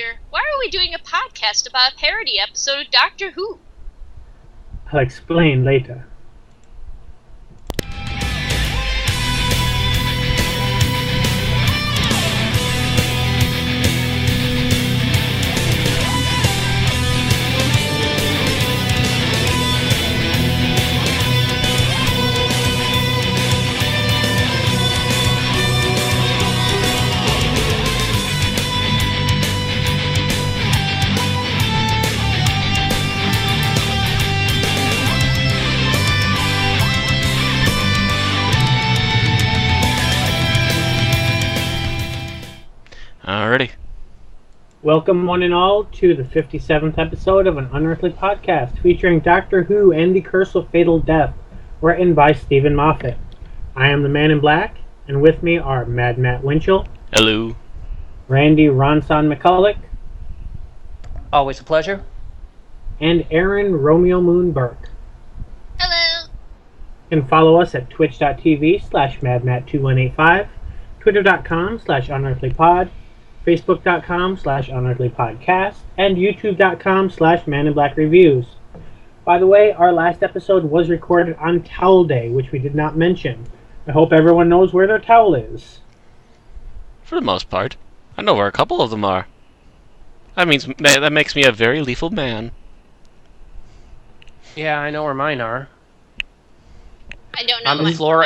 Doctor, why are we doing a podcast about a parody episode of Doctor Who? I'll explain later. Alrighty. Welcome one and all to the 57th episode of an Unearthly podcast featuring Doctor Who and the Curse of Fatal Death, written by Stephen Moffat. I am the Man in Black, and with me are Mad Matt Winchell. Hello. Randy Ronson McCulloch. Always a pleasure. And Aaron Romeo Moon Burke. Hello. You can follow us at twitch.tv/madmat2185, twitter.com/unearthlypod, facebook.com/unearthlypodcast, and youtube.com/maninblackreviews. By the way, our last episode was recorded on Towel Day, which we did not mention. I hope everyone knows where their towel is. For the most part. I know where a couple of them are. That makes me a very lethal man. Yeah, I know where mine are. I don't know. On the floor,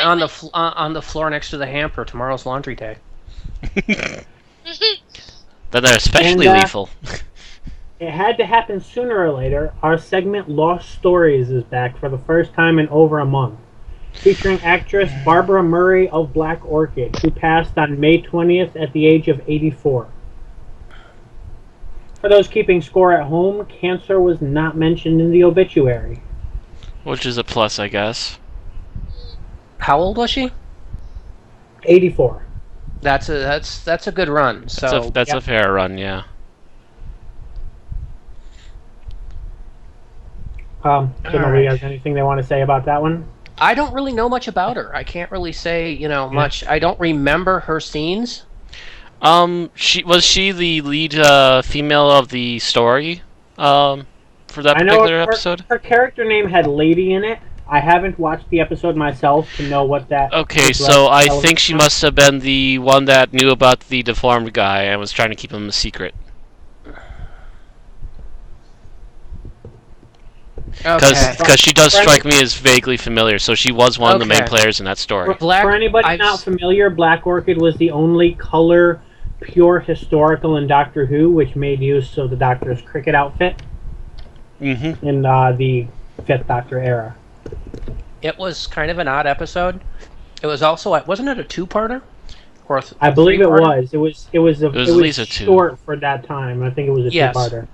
on the floor next to the hamper. Tomorrow's laundry day. That they're especially lethal. It had to happen sooner or later. Our segment Lost Stories is back for the first time in over a month, featuring actress Barbara Murray of Black Orchid, who passed on May 20th at the age of 84. For those keeping score at home, cancer was not mentioned in the obituary. Which is a plus, I guess. How old was she? 84. That's a good run. So That's a fair run, yeah. So nobody has anything they want to say about that one? I don't really know much about her. I can't really say, much. I don't remember her scenes. Was she the lead female of the story for that particular episode? Her character name had Lady in it. I haven't watched the episode myself to know what that... Okay, so I think she must have been the one that knew about the deformed guy and was trying to keep him a secret. Because she does strike me as vaguely familiar, so she was one of the main players in that story. For anybody not familiar, Black Orchid was the only color, pure historical in Doctor Who, which made use of the Doctor's cricket outfit in the 5th Doctor era. It was kind of an odd episode. It was also, wasn't it a two-parter? I believe it was. It was at least a two. Short for that time. I think it was a two-parter.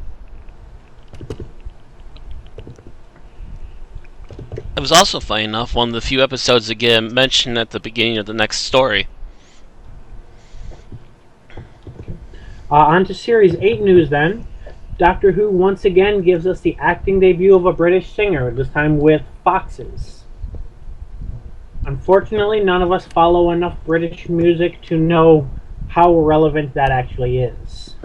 It was also, funny enough, one of the few episodes again mentioned at the beginning of the next story. On to Series 8 news then. Doctor Who once again gives us the acting debut of a British singer, this time with Foxes. Unfortunately, none of us follow enough British music to know how relevant that actually is.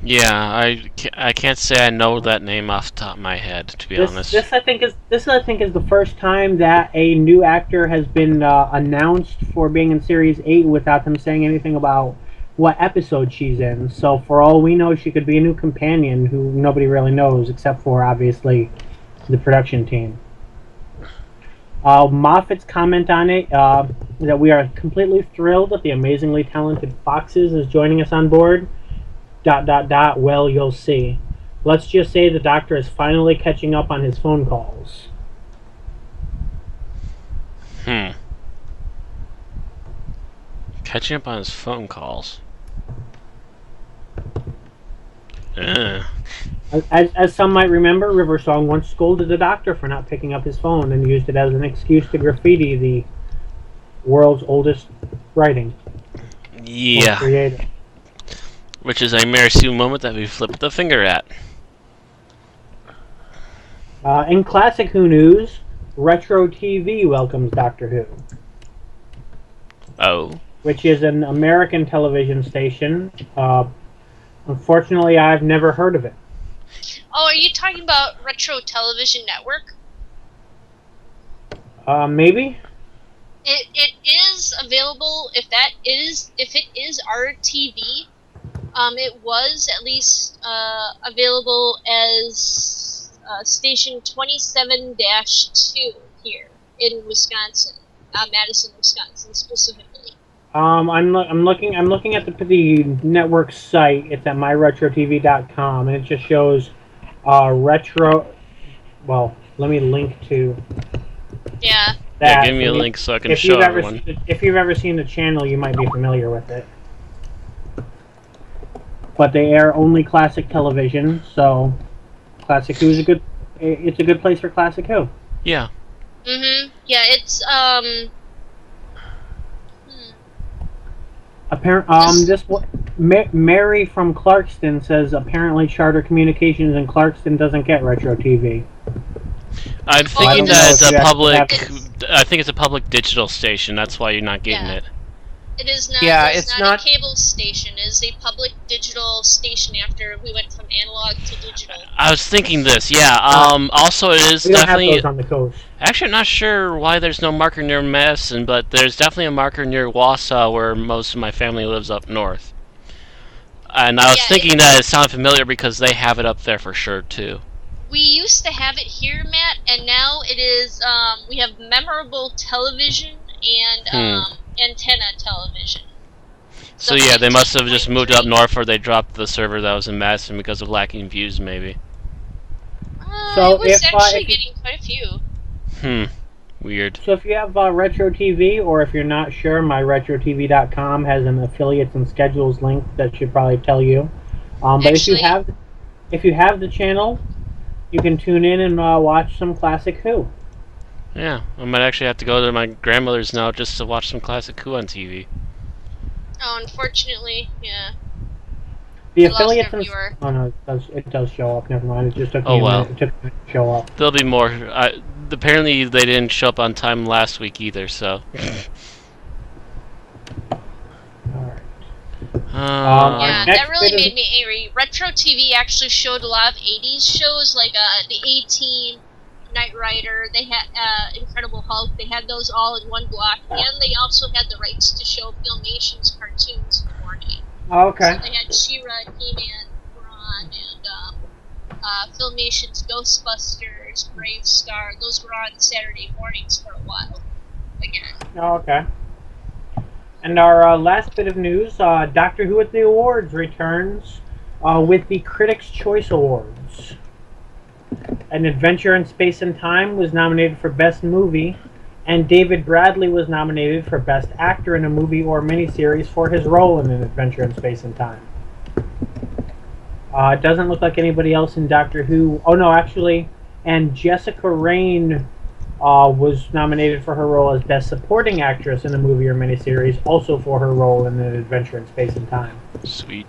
Yeah, I can't say I know that name off the top of my head, to be honest. This I think is the first time that a new actor has been announced for being in Series 8 without them saying anything about what episode she's in. So for all we know, she could be a new companion who nobody really knows, except for obviously the production team. Moffat's comment on it, that we are completely thrilled that the amazingly talented Foxes is joining us on board. ... Well, you'll see. Let's just say the Doctor is finally catching up on his phone calls. Catching up on his phone calls. As some might remember, Riversong once scolded the Doctor for not picking up his phone and used it as an excuse to graffiti the world's oldest writing. Yeah. Creator. Which is a mere soon moment that we flipped the finger at. In Classic Who news, Retro TV welcomes Doctor Who. Oh. which is an American television station. Unfortunately, I've never heard of it. Oh, are you talking about Retro Television Network? Maybe. It is available if it is RTV. It was at least available as station 27-2 here in Wisconsin, Madison, Wisconsin specifically. I'm looking at the network site. It's at myretrotv.com, and it just shows retro. Well, let me link to. Yeah. That. Yeah, give me a link so I can show everyone. If you've ever seen the channel, you might be familiar with it. But they air only classic television, so Classic Who is it's a good place for Classic Who. Yeah. Mhm. Yeah, it's Mary from Clarkston says apparently Charter Communications in Clarkston doesn't get Retro TV. I'm thinking that it's a public. I think it's a public digital station. That's why you're not getting it. It is not. Yeah, it's not a cable station. It is a public digital station. After we went from analog to digital. I was thinking this. Yeah. Also, it is we don't definitely. Have those on the coast. Actually, I'm not sure why there's no marker near Madison, but there's definitely a marker near Wausau, where most of my family lives up north. And I was thinking that it sounded familiar because they have it up there for sure too. We used to have it here, Matt, and now it is. We have Memorable Television and Antenna Television. So yeah, they must have just moved up north, or they dropped the server that was in Madison because of lacking views, maybe. So it was actually getting quite a few. Weird. So if you have Retro TV, or if you're not sure, myretrotv.com has an affiliates and schedules link that should probably tell you. But actually, if you have the channel, you can tune in and watch some Classic Who. Yeah, I might actually have to go to my grandmother's now just to watch some Classic Who on TV. Oh, unfortunately, yeah. The affiliates and oh no, it does show up. Never mind. It just took me a minute. It took me to show up. There'll be more. Apparently, they didn't show up on time last week either. So. Yeah, that really made me angry. Retro TV actually showed a lot of 80s shows, like the A-Team, Knight Rider, they had Incredible Hulk, they had those all in one block, and they also had the rights to show Filmation's cartoons in the morning. Oh, okay. So they had She-Ra, He-Man, Brawn, and Filmation's Ghostbusters, Brave Star, those were on Saturday mornings for a while, again. Oh, okay. And our last bit of news, Doctor Who at the Awards returns with the Critics' Choice Awards. An Adventure in Space and Time was nominated for Best Movie, and David Bradley was nominated for Best Actor in a Movie or Miniseries for his role in An Adventure in Space and Time. It doesn't look like anybody else in Doctor Who. Oh no, actually, and Jessica Raine was nominated for her role as Best Supporting Actress in a Movie or Miniseries, also for her role in An Adventure in Space and Time. Sweet.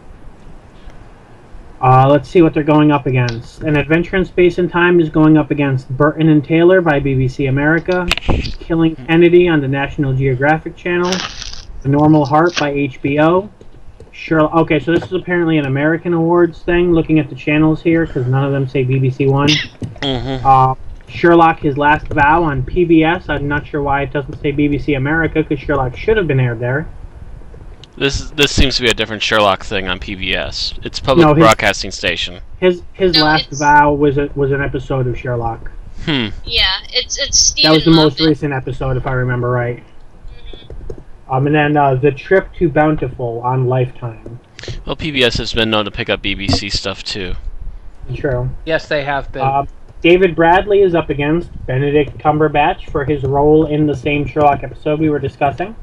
Let's see what they're going up against. An Adventure in Space and Time is going up against Burton and Taylor by BBC America, Killing Kennedy on the National Geographic Channel, The Normal Heart by HBO, Sherlock. Okay, so this is apparently an American awards thing, looking at the channels here, because none of them say BBC One. Sherlock, His Last Vow on PBS. I'm not sure why it doesn't say BBC America, because Sherlock should have been aired there. This seems to be a different Sherlock thing on PBS. It's public broadcasting station. His Last Vow was an episode of Sherlock. Yeah, it's Stephen That was the most Moffat. recent episode, if I remember right. And then The Trip to Bountiful on Lifetime. Well, PBS has been known to pick up BBC stuff too. True. Yes, they have been. David Bradley is up against Benedict Cumberbatch for his role in the same Sherlock episode we were discussing.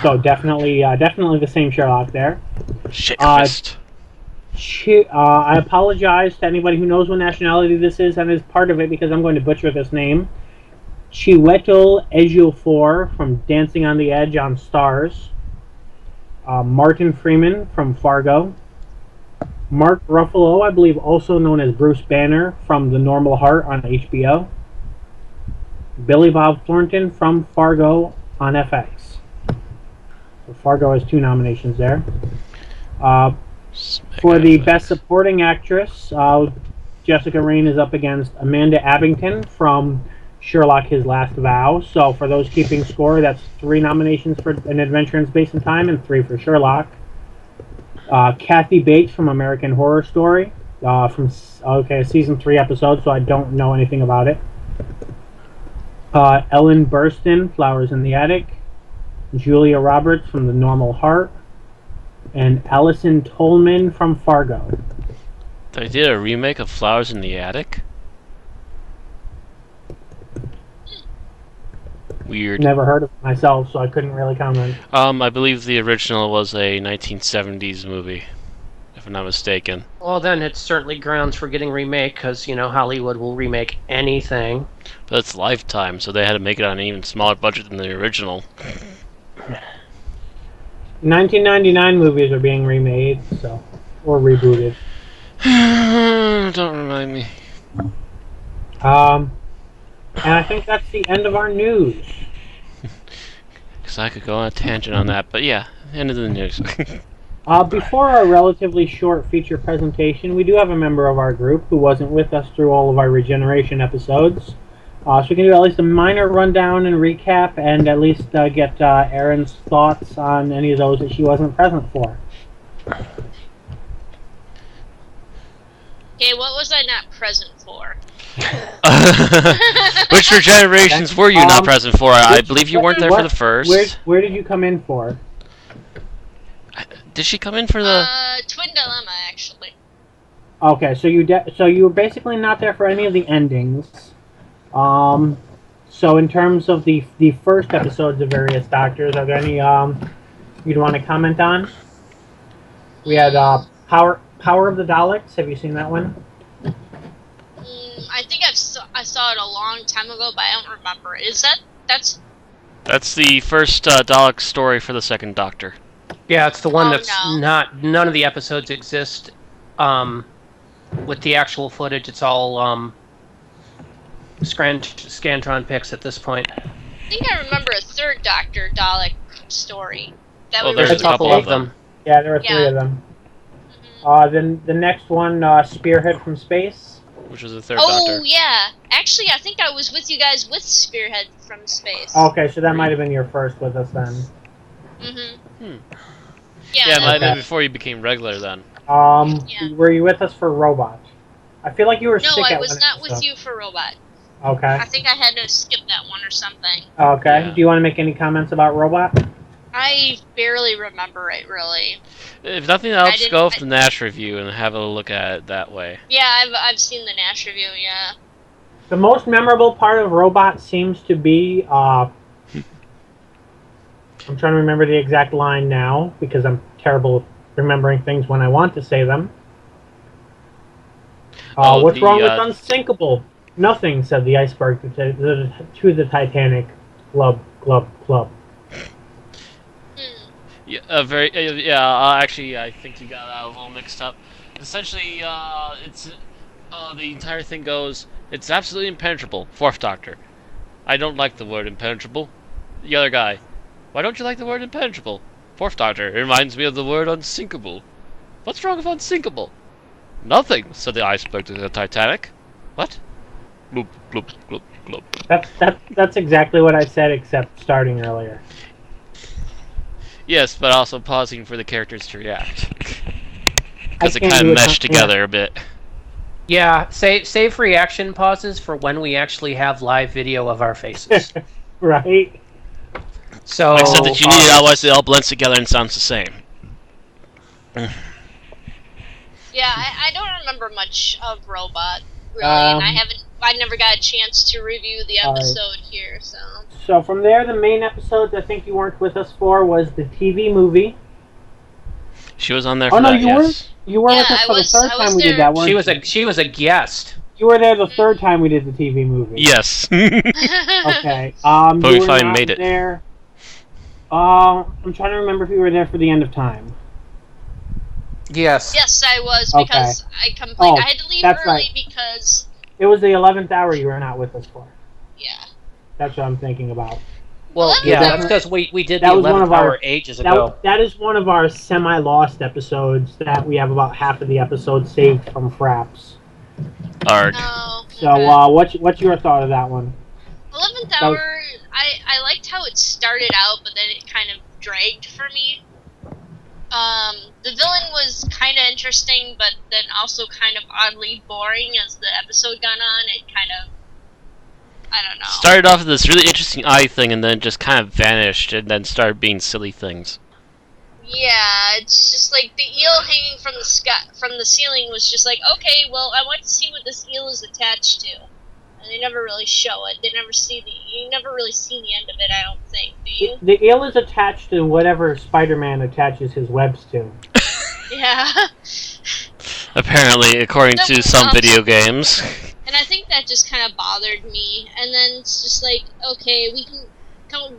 So definitely the same Sherlock there. Shit twist. I apologize to anybody who knows what nationality this is and is part of it, because I'm going to butcher this name. Chiwetel Ejiofor from Dancing on the Edge on Stars. Martin Freeman from Fargo. Mark Ruffalo, I believe also known as Bruce Banner from The Normal Heart on HBO. Billy Bob Thornton from Fargo on FX. So Fargo has 2 nominations there. For the Best Supporting Actress, Jessica Raine is up against Amanda Abington from Sherlock: His Last Vow. So for those keeping score, that's 3 nominations for An Adventure in Space and Time and 3 for Sherlock. Kathy Bates from American Horror Story, from season 3 episode, so I don't know anything about it. Ellen Burstyn, Flowers in the Attic. Julia Roberts from The Normal Heart. And Allison Tolman from Fargo. They did a remake of Flowers in the Attic? Weird. Never heard of it myself, so I couldn't really comment. I believe the original was a 1970s movie, if I'm not mistaken. Well, then it's certainly grounds for getting remake, because, Hollywood will remake anything. But it's Lifetime, so they had to make it on an even smaller budget than the original. 1999 movies are being remade, or rebooted. Don't remind me. And I think that's the end of our news. Because I could go on a tangent on that, but yeah, end of the news. Before our relatively short feature presentation, we do have a member of our group who wasn't with us through all of our Regeneration episodes. So we can do at least a minor rundown and recap, and at least get Erin's thoughts on any of those that she wasn't present for. Okay, what was I not present for? Which Regenerations were you not present for? I believe you weren't there for the first. Where did you come in for? Did she come in for the... Twin Dilemma, actually. Okay, so you were basically not there for any of the endings. So in terms of the first episodes of various Doctors, are there any you'd want to comment on? We had Power of the Daleks. Have you seen that one? I think I saw it a long time ago, but I don't remember. That's the first Dalek story for the second Doctor. Yeah, it's the one none of the episodes exist with the actual footage. It's all Scantron picks at this point. I think I remember a third Doctor Dalek story. There's a couple of them. Yeah, there were 3 of them. Then the next one, Spearhead from Space. Which was the third Doctor. Oh, yeah. Actually, I think I was with you guys with Spearhead from Space. Okay, so that might have been your first with us then. Yeah, it might have been before you became regular then. Were you with us for Robot? I feel like you were sick at one. No, I was not with you for Robot. Okay. I think I had to skip that one or something. Okay. Yeah. Do you want to make any comments about Robot? I barely remember it, really. If nothing else, go with the Nash review and have a look at it that way. Yeah, I've seen the Nash review, yeah. The most memorable part of Robot seems to be, I'm trying to remember the exact line now, because I'm terrible at remembering things when I want to say them. What's wrong with Unsinkable? Nothing, said the iceberg to the Titanic. Glub, glub, glub. Yeah, actually, I think you got that a little mixed up. Essentially, it's the entire thing goes, it's absolutely impenetrable. 4th Doctor. I don't like the word impenetrable. The other guy, why don't you like the word impenetrable? 4th Doctor, it reminds me of the word unsinkable. What's wrong with unsinkable? Nothing, said the iceberg to the Titanic. What? Bloop, bloop, bloop, bloop. That's exactly what I said, except starting earlier. Yes, but also pausing for the characters to react. Because it kind of meshed together a bit. Yeah, save reaction pauses for when we actually have live video of our faces. Right. So, except that you need it, otherwise it all blends together and sounds the same. Yeah, I don't remember much of Robot, really, and I never got a chance to review the episode here, so. So from there, the main episodes I think you weren't with us for was the TV movie. She was on there for that, yes. You were with us for the third time we did that, weren't you? She was a guest. You were there the third time we did the TV movie. Yes. Okay. But we finally made it. There. I'm trying to remember if you were there for the End of Time. Yes. Yes, I was, because I had to leave early because... It was the 11th hour you were not with us for. Yeah. That's what I'm thinking about. Well, yeah, that's because we did the 11th hour ages ago. That is one of our semi-lost episodes that we have about half of the episode saved from Fraps. Arg. Oh, okay. So, what's your thought of that one? 11th hour, I liked how it started out, but then it kind of dragged for me. The villain was kind of interesting, but then also kind of oddly boring as the episode got on. It kind of, I don't know. Started off with this really interesting eye thing, and then just kind of vanished, and then started being silly things. Yeah, it's just like the eel hanging from the sky, from the ceiling was just like, okay, well, I want to see what this eel is attached to, and they never really show it. You never really see the end of it. I don't think. Do you? The eel is attached to whatever Spider-Man attaches his webs to. Yeah. Apparently, according to some video games. And I think that just kind of bothered me. And then it's just like, okay, we can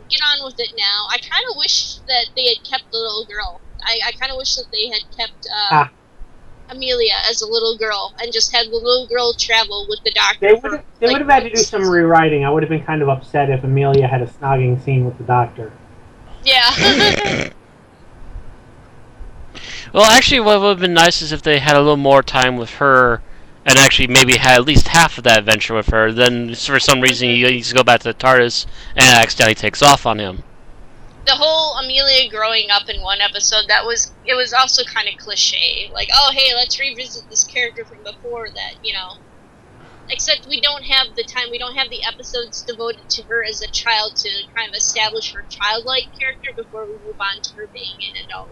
get on with it now. I kind of wish that they had kept the little girl. I kind of wish that they had kept Amelia as a little girl and just had the little girl travel with the doctor. They would have had to do some rewriting. I would have been kind of upset if Amelia had a snogging scene with the doctor. Yeah. Well, actually, what would have been nice is if they had a little more time with her, and actually maybe had at least half of that adventure with her. Then, for some reason, he needs to go back to the TARDIS, and accidentally takes off on him. The whole Amelia growing up in one episode, it was also kind of cliche. Like, oh, hey, let's revisit this character from before that, you know. Except we don't have the time, we don't have the episodes devoted to her as a child to kind of establish her childlike character before we move on to her being an adult.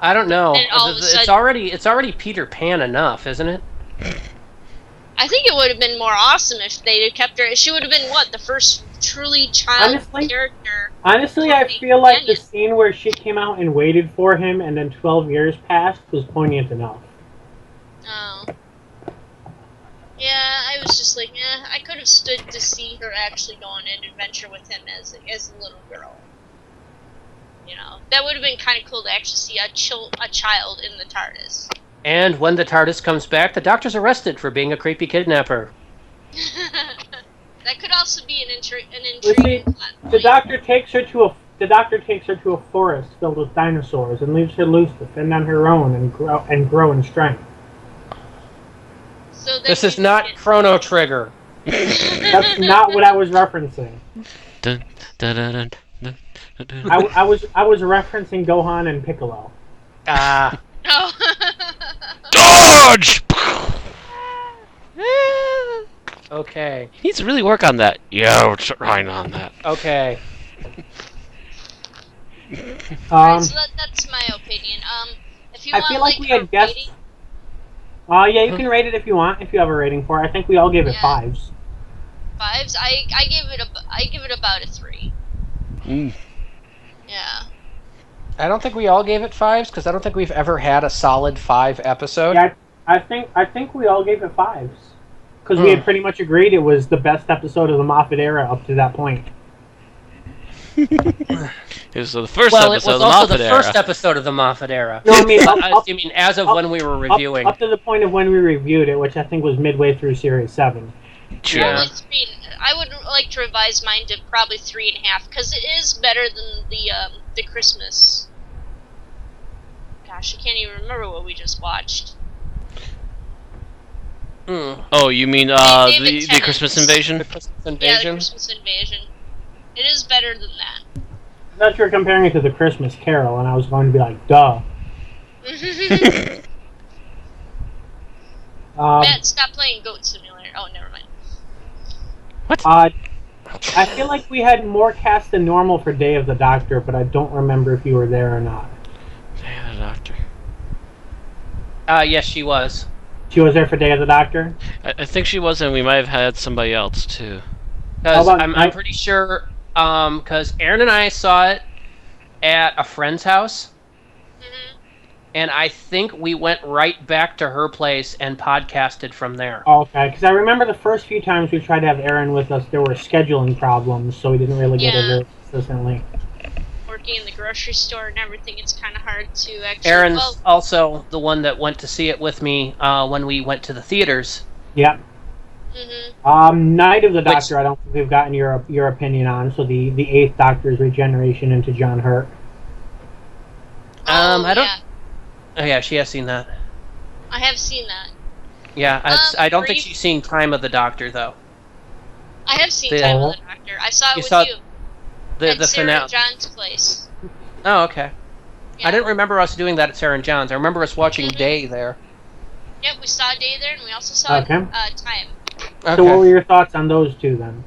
I don't know. It's already Peter Pan enough, isn't it? I think it would have been more awesome if they had kept her. She would have been the first truly child character. Honestly, I feel like the scene where she came out and waited for him, and then 12 years passed, was poignant enough. Oh. Yeah, I was just like, I could have stood to see her actually go on an adventure with him as a little girl. You know, that would have been kind of cool to actually see a child in the TARDIS. And when the TARDIS comes back, the Doctor's arrested for being a creepy kidnapper. That could also be an intriguing plot point. The Doctor takes her to a forest filled with dinosaurs and leaves her loose to fend on her own and grow in strength. So this is not Chrono Trigger. That's not what I was referencing. Dun, dun, dun, dun. I was referencing Gohan and Piccolo. Ah. Oh. Dodge! Okay. He needs to really work on that. Yeah, we're trying on that. Okay. Alright, so that's my opinion. If you I want, feel like we had guessed. Yeah, you can rate it if you want. If you have a rating for it, I think we all gave it 5s. 5s. I give it about a 3. Mm. Yeah. I don't think we all gave it 5s because I don't think we've ever had a solid 5 episode. Yeah, I think we all gave it 5s because we had pretty much agreed it was the best episode of the Moffat era up to that point. It was the first episode of the Moffat era. Well, it was also the first episode of the Moffat era. No, I mean, you mean as of when we were reviewing? Up to the point of when we reviewed it, which I think was midway through Series 7. Yeah. I would like to revise mine to probably 3.5 because it is better than the Christmas. Gosh, I can't even remember what we just watched. Oh, you mean the Christmas Invasion? The Christmas Yeah, Invasion? the Christmas Invasion. It is better than that. I thought you were comparing it to the Christmas Carol, and I was going to be like, duh. Matt, stop playing Goat Simulator. Oh, never mind. What? I feel like we had more cast than normal for Day of the Doctor, but I don't remember if you were there or not. Day of the Doctor. Yes, she was. She was there for Day of the Doctor? I think she was, and we might have had somebody else, too. Because I'm pretty sure, because Aaron and I saw it at a friend's house, and I think we went right back to her place and podcasted from there. Okay, because I remember the first few times we tried to have Aaron with us, there were scheduling problems, so we didn't really get her there consistently. Working in the grocery store and everything, it's kind of hard to actually... Aaron's also the one that went to see it with me when we went to the theaters. Yep. Night of the Doctor, I don't think we've gotten your opinion on. So the 8th Doctor's regeneration into John Hurt. I don't. Oh yeah, she has seen that. I have seen that. Yeah, I don't think she's seen Time of the Doctor though. I have seen Time of the Doctor. I saw it with you. The Sarah finale. John's place. Oh, okay. Yeah. I didn't remember us doing that at Sarah and John's. I remember us watching Day there. Yep, we saw Day there, and we also saw Time. Okay. So what were your thoughts on those two then?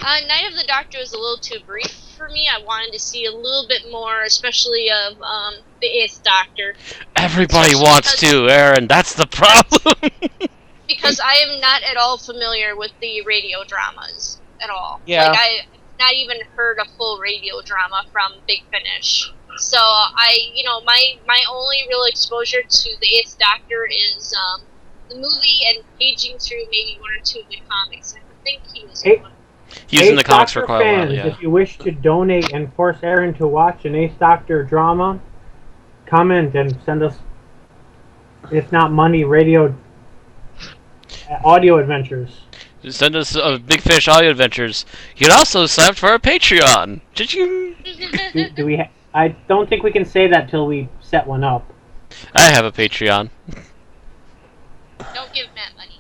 Night of the Doctor was a little too brief for me. I wanted to see a little bit more, especially of the 8th Doctor. Everybody wants to, Aaron. That's the problem. Because I am not at all familiar with the radio dramas at all. Yeah. Like, I've not even heard a full radio drama from Big Finish. So my only real exposure to the 8th Doctor is the movie and paging through maybe one or two of the comics. I think he was in one. He was in the comics for quite a while, yeah. If you wish to donate and force Aaron to watch an 8th Doctor drama, comment and send us, if not money, audio adventures. Send us Big Finish audio adventures. You can also sign up for our Patreon. Did you? do we? I don't think we can say that till we set one up. I have a Patreon. Don't give Matt money.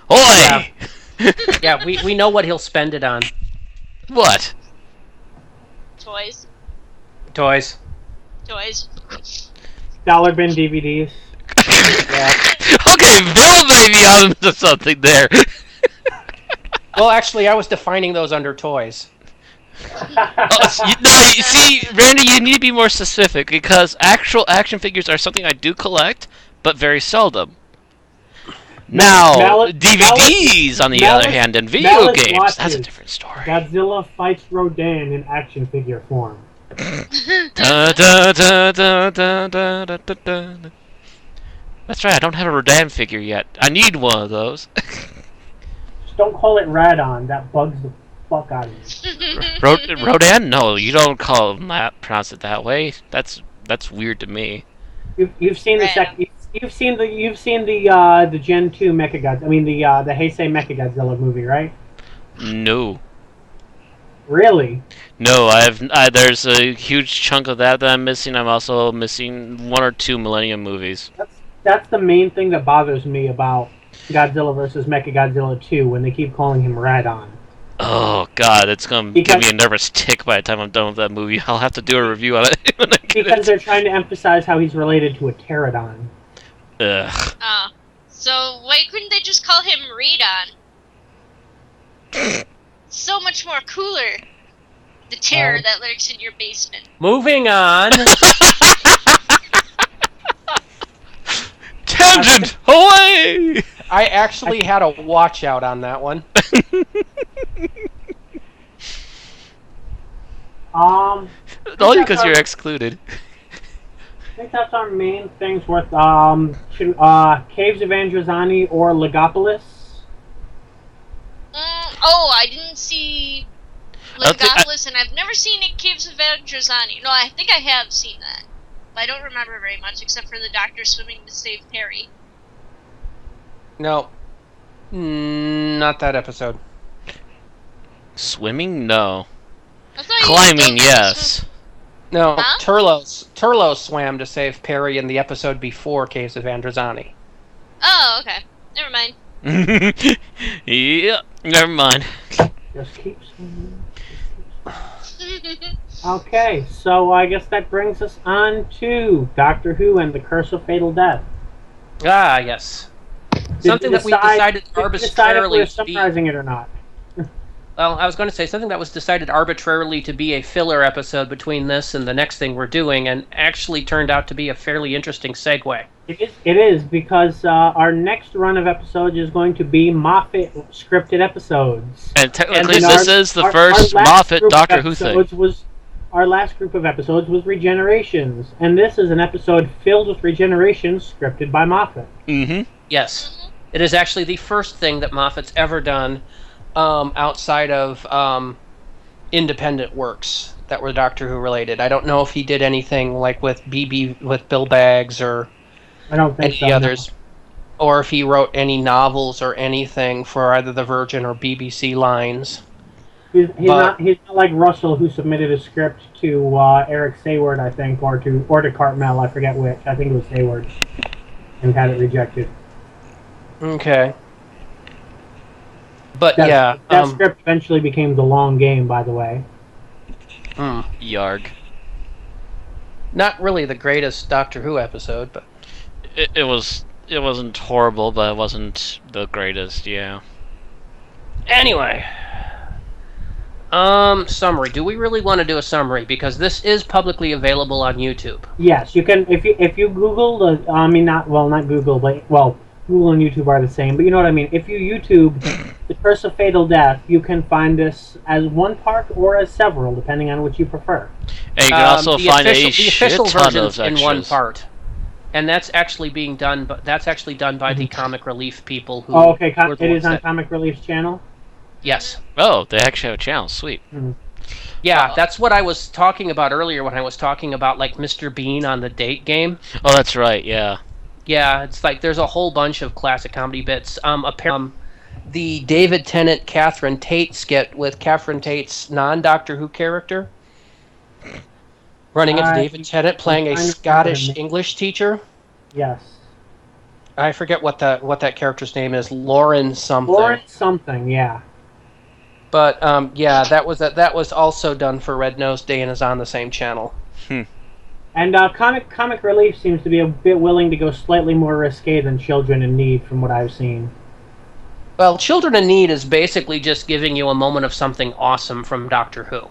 Oi! Yeah, we know what he'll spend it on. What? Toys. Dollar bin DVDs. Yeah. Okay, Bill may be onto something there. Well, actually, I was defining those under toys. See, Randy, you need to be more specific because actual action figures are something I do collect, but very seldom. Now, DVDs, on the other hand, and video games, that's a different story. Godzilla fights Rodan in action figure form. Da, da, da, da, da, da, da, da. That's right, I don't have a Rodan figure yet. I need one of those. Just don't call it Radon. That bugs the fuck out of me. Rodan? No, you don't pronounce it that way. That's weird to me. You've seen the You've seen the Gen 2 Mechagodzilla. I mean the Heisei Mechagodzilla movie, right? No. Really? No, there's a huge chunk of that I'm missing. I'm also missing 1 or 2 Millennium movies. That's the main thing that bothers me about Godzilla vs. Mechagodzilla 2 when they keep calling him Radon. Oh god, it's gonna give me a nervous tick by the time I'm done with that movie. I'll have to do a review on it when I get because they're trying to emphasize how he's related to a pterodon. Ugh. So why couldn't they just call him Radon? So much more cooler. The terror that lurks in your basement. Moving on. Tangent! Away! I actually had a watch out on that one. Only because you're excluded. I think that's our main things worth. Caves of Androzani or Legopolis? I didn't see Legopolis, and I've never seen Caves of Androzani. No, I think I have seen that. But I don't remember very much, except for the Doctor swimming to save Perry. No. Not that episode. Swimming? No. Climbing, yes. No, huh? Turlo swam to save Perry in the episode before Caves of Androzani. Oh, okay. Never mind. Yeah, never mind. Just keep swimming. Okay, so I guess that brings us on to Doctor Who and the Curse of Fatal Death. Ah, yes. Something that we decided arbitrarily if we're summarizing it or not. Well, I was going to say something that was decided arbitrarily to be a filler episode between this and the next thing we're doing, and actually turned out to be a fairly interesting segue. It is because our next run of episodes is going to be Moffat scripted episodes. And technically, this is the first Moffat Doctor Who thing. Our last group of episodes was Regenerations, and this is an episode filled with Regenerations scripted by Moffat. Mm-hmm. Yes. It is actually the first thing that Moffat's ever done outside of independent works that were Doctor Who related. I don't know if he did anything like with Bill Baggs or I don't think any others. or if he wrote any novels or anything for either the Virgin or BBC lines. He's not like Russell, who submitted a script to Eric Sayward, I think, or to Cartmel, I forget which. I think it was Sayward, and had it rejected. Okay. But that script eventually became The Long Game, by the way. Yarg. Not really the greatest Doctor Who episode, but it wasn't horrible, but it wasn't the greatest. Yeah. Anyway, summary. Do we really want to do a summary? Because this is publicly available on YouTube. Yes, you can. If you Google not Google, but Google and YouTube are the same. But you know what I mean. If you YouTube The Curse of Fatal Death, you can find this as one part or as several, depending on which you prefer. And you can also find the official version's in one part, and that's actually being done. But that's actually done by the Comic Relief people. Who? Oh, okay. It is on Comic Relief's channel. Yes. Oh, they actually have a channel. Sweet. Mm-hmm. Yeah, that's what I was talking about earlier when I was talking about like Mr. Bean on the Date game. Oh, that's right. Yeah. Yeah, it's like there's a whole bunch of classic comedy bits. The David Tennant Catherine Tate skit with Catherine Tate's non-Doctor Who character running into David Tennant playing a Scottish English teacher. Yes. I forget what that character's name is. Lauren something. Lauren something, yeah. But yeah, that was also done for Red Nose Day and is on the same channel. And Comic Relief seems to be a bit willing to go slightly more risque than Children in Need, from what I've seen. Well, Children in Need is basically just giving you a moment of something awesome from Doctor Who.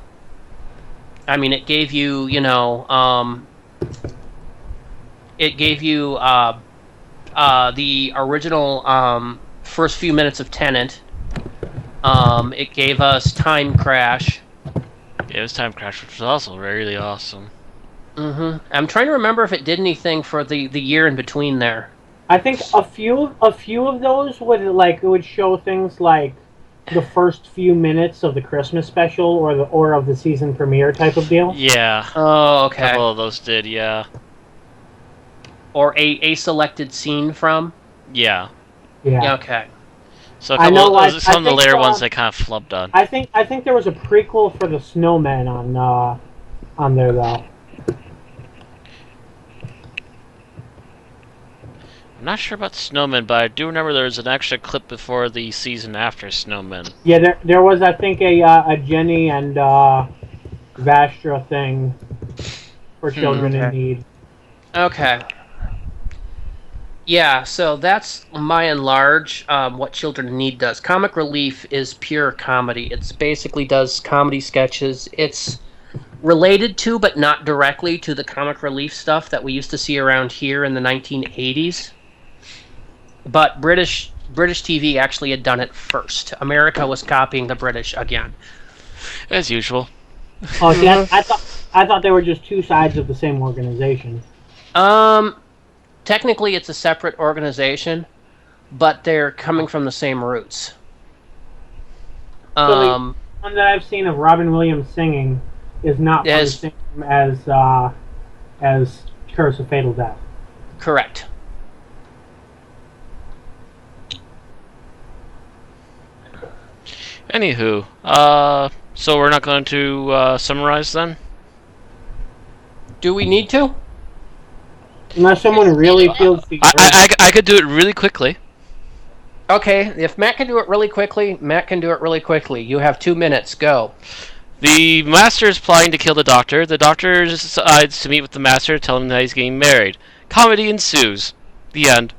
I mean, it gave you, the original first few minutes of Tennant. It gave us Time Crash. Yeah, it was Time Crash, which was also really awesome. Mm-hmm. I'm trying to remember if it did anything for the year in between there. I think a few of those would show things like the first few minutes of the Christmas special or of the season premiere type of deal. Yeah. Oh, okay. A couple of those did, yeah. Or a selected scene from. Yeah. Yeah. Okay. So some of the later ones they kind of flubbed on. I think there was a prequel for the Snowman on there though. I'm not sure about Snowman, but I do remember there was an extra clip before the season after Snowman. Yeah, there was, I think, a Jenny and Vastra thing for Children in Need. Okay. Yeah, so that's by and large what Children in Need does. Comic Relief is pure comedy. It's basically does comedy sketches. It's related to, but not directly to, the Comic Relief stuff that we used to see around here in the 1980s. But British TV actually had done it first. America was copying the British again, as usual. Oh, see, I thought they were just two sides of the same organization. Technically, it's a separate organization, but they're coming from the same roots. So the one that I've seen of Robin Williams singing is not the same as Curse of Fatal Death. Correct. Anywho, so we're not going to summarize then? Do we need to? Unless someone really feels the I could do it really quickly. Okay, if Matt can do it really quickly, Matt can do it really quickly. You have 2 minutes. Go. The Master is plotting to kill the Doctor. The Doctor decides to meet with the Master, tell him that he's getting married. Comedy ensues. The end.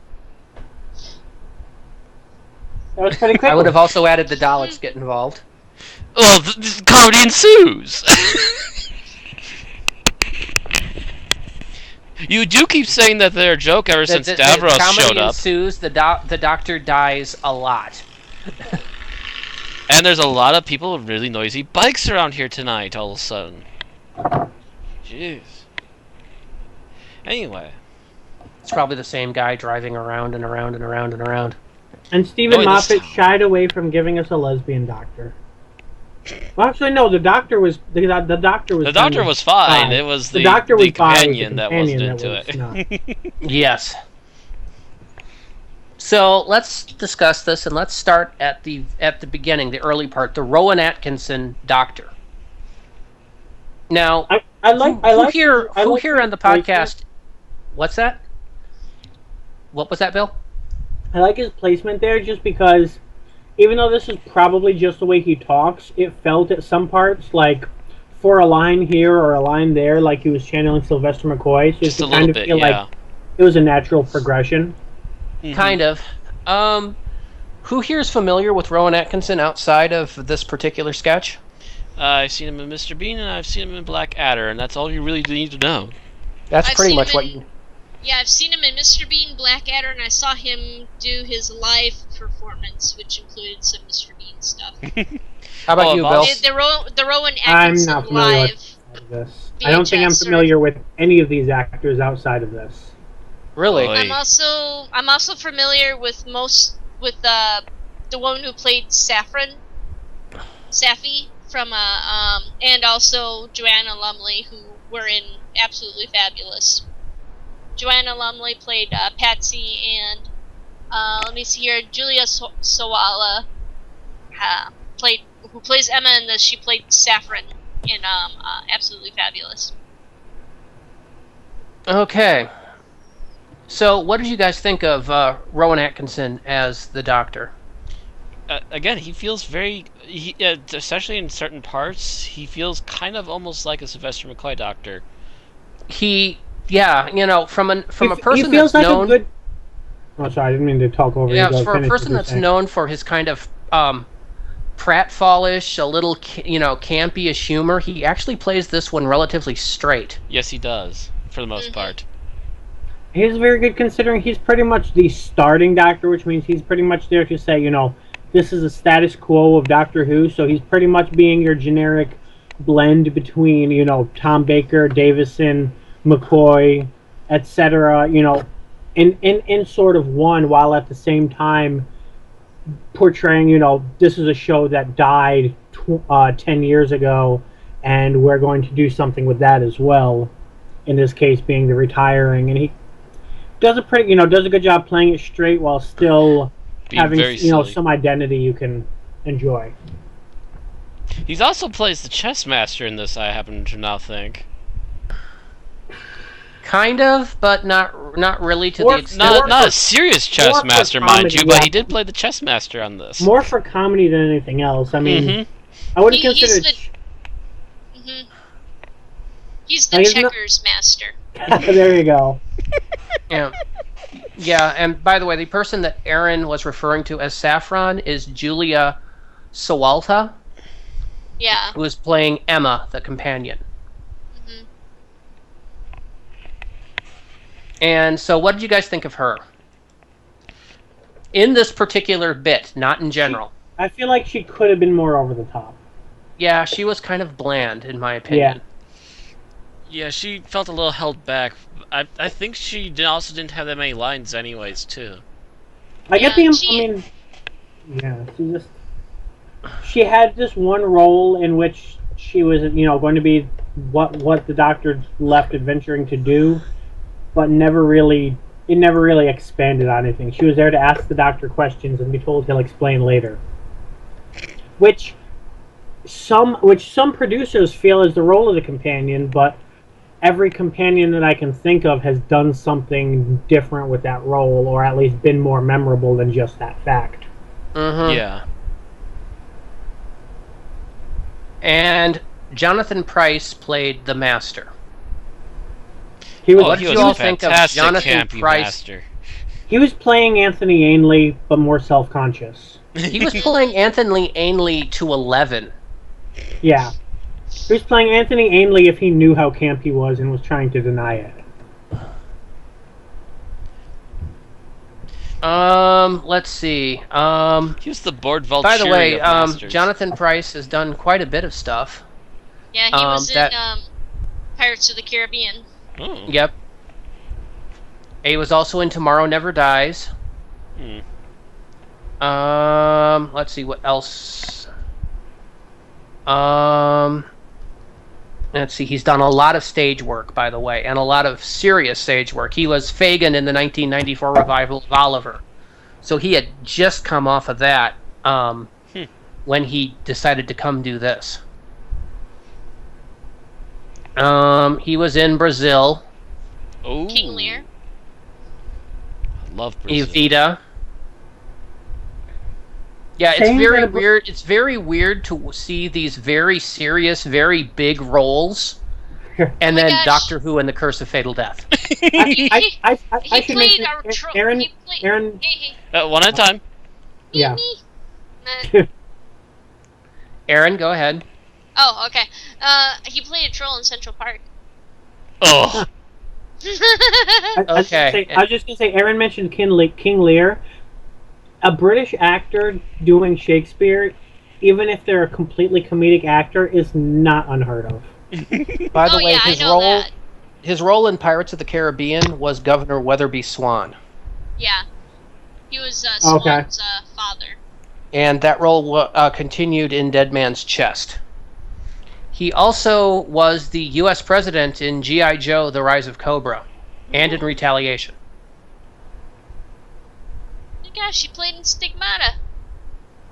That was pretty quick. I would have also added the Daleks get involved. Well, comedy ensues! You do keep saying that they're a joke ever since Davros showed up. Comedy ensues, the Doctor dies a lot. And there's a lot of people with really noisy bikes around here tonight, all of a sudden. Jeez. Anyway. It's probably the same guy driving around and around and around and around. And Stephen Moffat shied away from giving us a lesbian doctor. Well, actually, no. The doctor was the doctor was. The doctor was fine. It was the companion that wasn't into it. Yes. So let's discuss this, and let's start at the beginning, the early part, the Rowan Atkinson Doctor. Now, who here on the podcast? What's that? What was that, Bill? I like his placement there just because, even though this is probably just the way he talks, it felt at some parts like for a line here or a line there, like he was channeling Sylvester McCoy. So just a little bit, yeah. Like it was a natural progression. Mm-hmm. Kind of. Who here is familiar with Rowan Atkinson outside of this particular sketch? I've seen him in Mr. Bean, and I've seen him in Blackadder, and that's all you really need to know. That's pretty much what you... Yeah, I've seen him in Mr. Bean, Blackadder, and I saw him do his live performance, which included some Mr. Bean stuff. How about you, Bill? The Rowan Atkinson I'm not familiar with this. I don't think I'm familiar with any of these actors outside of this. Really? I'm also familiar with the woman who played Saffy from and also Joanna Lumley, who were in Absolutely Fabulous. Joanna Lumley played Patsy, and let me see here, Julia Sawala who plays Emma, and she played Saffron in Absolutely Fabulous. Okay. So, what did you guys think of Rowan Atkinson as the Doctor? Again, he feels very, especially in certain parts, he feels kind of almost like a Sylvester McCoy Doctor. From a person he feels that's like known... a good... Oh, sorry, I didn't mean to talk over you. Yeah, for a person that's known for his kind of pratfallish, a little, campy-ish humor, he actually plays this one relatively straight. Yes, he does, for the most part. He's very good considering he's pretty much the starting Doctor, which means he's pretty much there to say, this is a status quo of Doctor Who, so he's pretty much being your generic blend between, Tom Baker, Davison, McCoy, etc., in sort of one, while at the same time portraying, this is a show that died 10 years ago, and we're going to do something with that as well, in this case being the retiring, and he does a good job playing it straight while still having some identity you can enjoy. He also plays the chess master in this, I happen to now think. Kind of, but not really to the extent. Not a serious chess master, mind you, but he did play the chess master on this. More for comedy than anything else. I mean, I wouldn't consider it... He's the checkers master. There you go. Yeah, and by the way, the person that Aaron was referring to as Saffron is Julia Sawalta. Yeah. Who is playing Emma, the companion. Mm-hmm. And so, what did you guys think of her? In this particular bit, not in general. I feel like she could have been more over the top. Yeah, she was kind of bland, in my opinion. Yeah, she felt a little held back. I think she also didn't have that many lines anyways, too. She had this one role in which she was, going to be what the Doctor left adventuring to do, but it never really expanded on anything. She was there to ask the Doctor questions and be told he'll explain later. Which some producers feel is the role of the companion, but every companion that I can think of has done something different with that role, or at least been more memorable than just that fact. Mm-hmm. Yeah. And Jonathan Pryce played the Master. What did you all think of Jonathan Pryce? Master. He was playing Anthony Ainley, but more self-conscious. He was playing Anthony Ainley to 11. Yeah. He was playing Anthony Ainley if he knew how camp he was and was trying to deny it. Let's see. He was the Board Vulture. By the way, Jonathan Pryce has done quite a bit of stuff. Yeah, he was in Pirates of the Caribbean. Oh. Yep. He was also in Tomorrow Never Dies. Let's see what else. Let's see, he's done a lot of stage work, by the way, and a lot of serious stage work. He was Fagin in the 1994 revival of Oliver, So he had just come off of that when he decided to come do this. He was in Brazil. Oh. King Lear. I love Brazil. Evita. Yeah, it's very weird. It's very weird to see these very serious, very big roles, and then Doctor Who and the Curse of Fatal Death. He played Aaron. One at a time. Yeah. Aaron, go ahead. Oh, okay. He played a troll in Central Park. Oh. Okay. I was just gonna say, Aaron mentioned King Lear. A British actor doing Shakespeare, even if they're a completely comedic actor, is not unheard of. By the way, his role in Pirates of the Caribbean was Governor Weatherby Swan. Yeah. He was Swan's father. And that role continued in Dead Man's Chest. He also was the U.S. President in G.I. Joe, The Rise of Cobra, and in Retaliation. Oh my gosh, he played in Stigmata.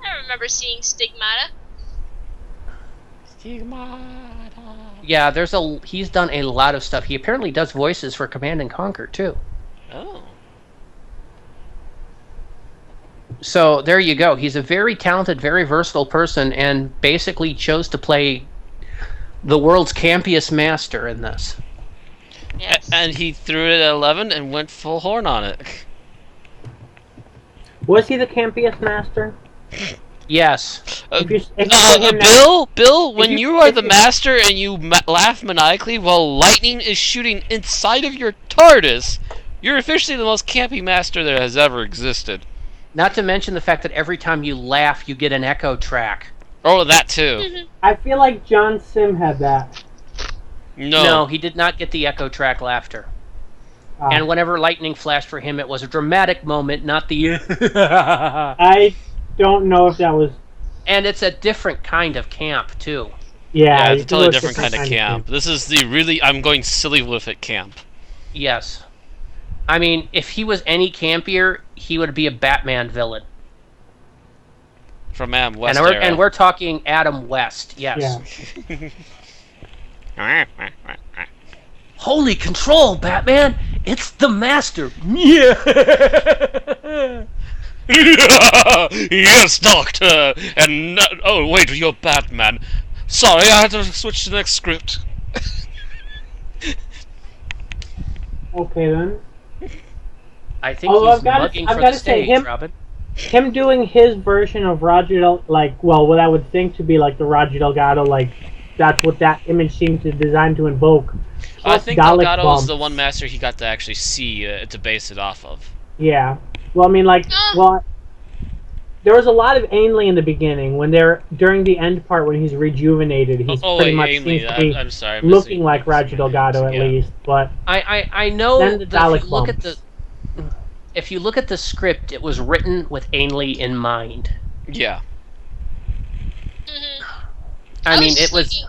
I remember seeing Stigmata. Yeah, he's done a lot of stuff. He apparently does voices for Command and Conquer, too. Oh. So, there you go. He's a very talented, very versatile person, and basically chose to play the world's campiest master in this. Yes. And he threw it at 11 and went full horn on it. Was he the campiest master? Yes. Bill, when you are the master and you laugh maniacally while lightning is shooting inside of your TARDIS, you're officially the most campy master there has ever existed. Not to mention the fact that every time you laugh, you get an echo track. Oh, that too. I feel like John Sim had that. No, he did not get the echo track laughter. And whenever lightning flashed for him, it was a dramatic moment, not the... I don't know if that was... And it's a different kind of camp, too. Yeah, it's a totally different kind of camp. This is the really, I'm going silly with it camp. Yes. I mean, if he was any campier, he would be a Batman villain. From Adam West and we're talking Adam West, yes. Yeah. Holy control, Batman! It's the Master! Yeah! Yes, Doctor! And... oh, wait, you're Batman. Sorry, I had to switch to the next script. Okay, then. I think he's mugging for the stage, Robin. Him doing his version of Roger what I would think to be like the Roger Delgado, that's what that image seemed to design to invoke. I think Delgado was the one master he got to actually see to base it off of. Yeah. Well, I mean, there was a lot of Ainley in the beginning during the end part when he's rejuvenated. He's pretty much Ainley, seems to be I'm sorry, looking like Roger Delgado at least. But I know that if you look at the script, it was written with Ainley in mind. Yeah. I mean, it was...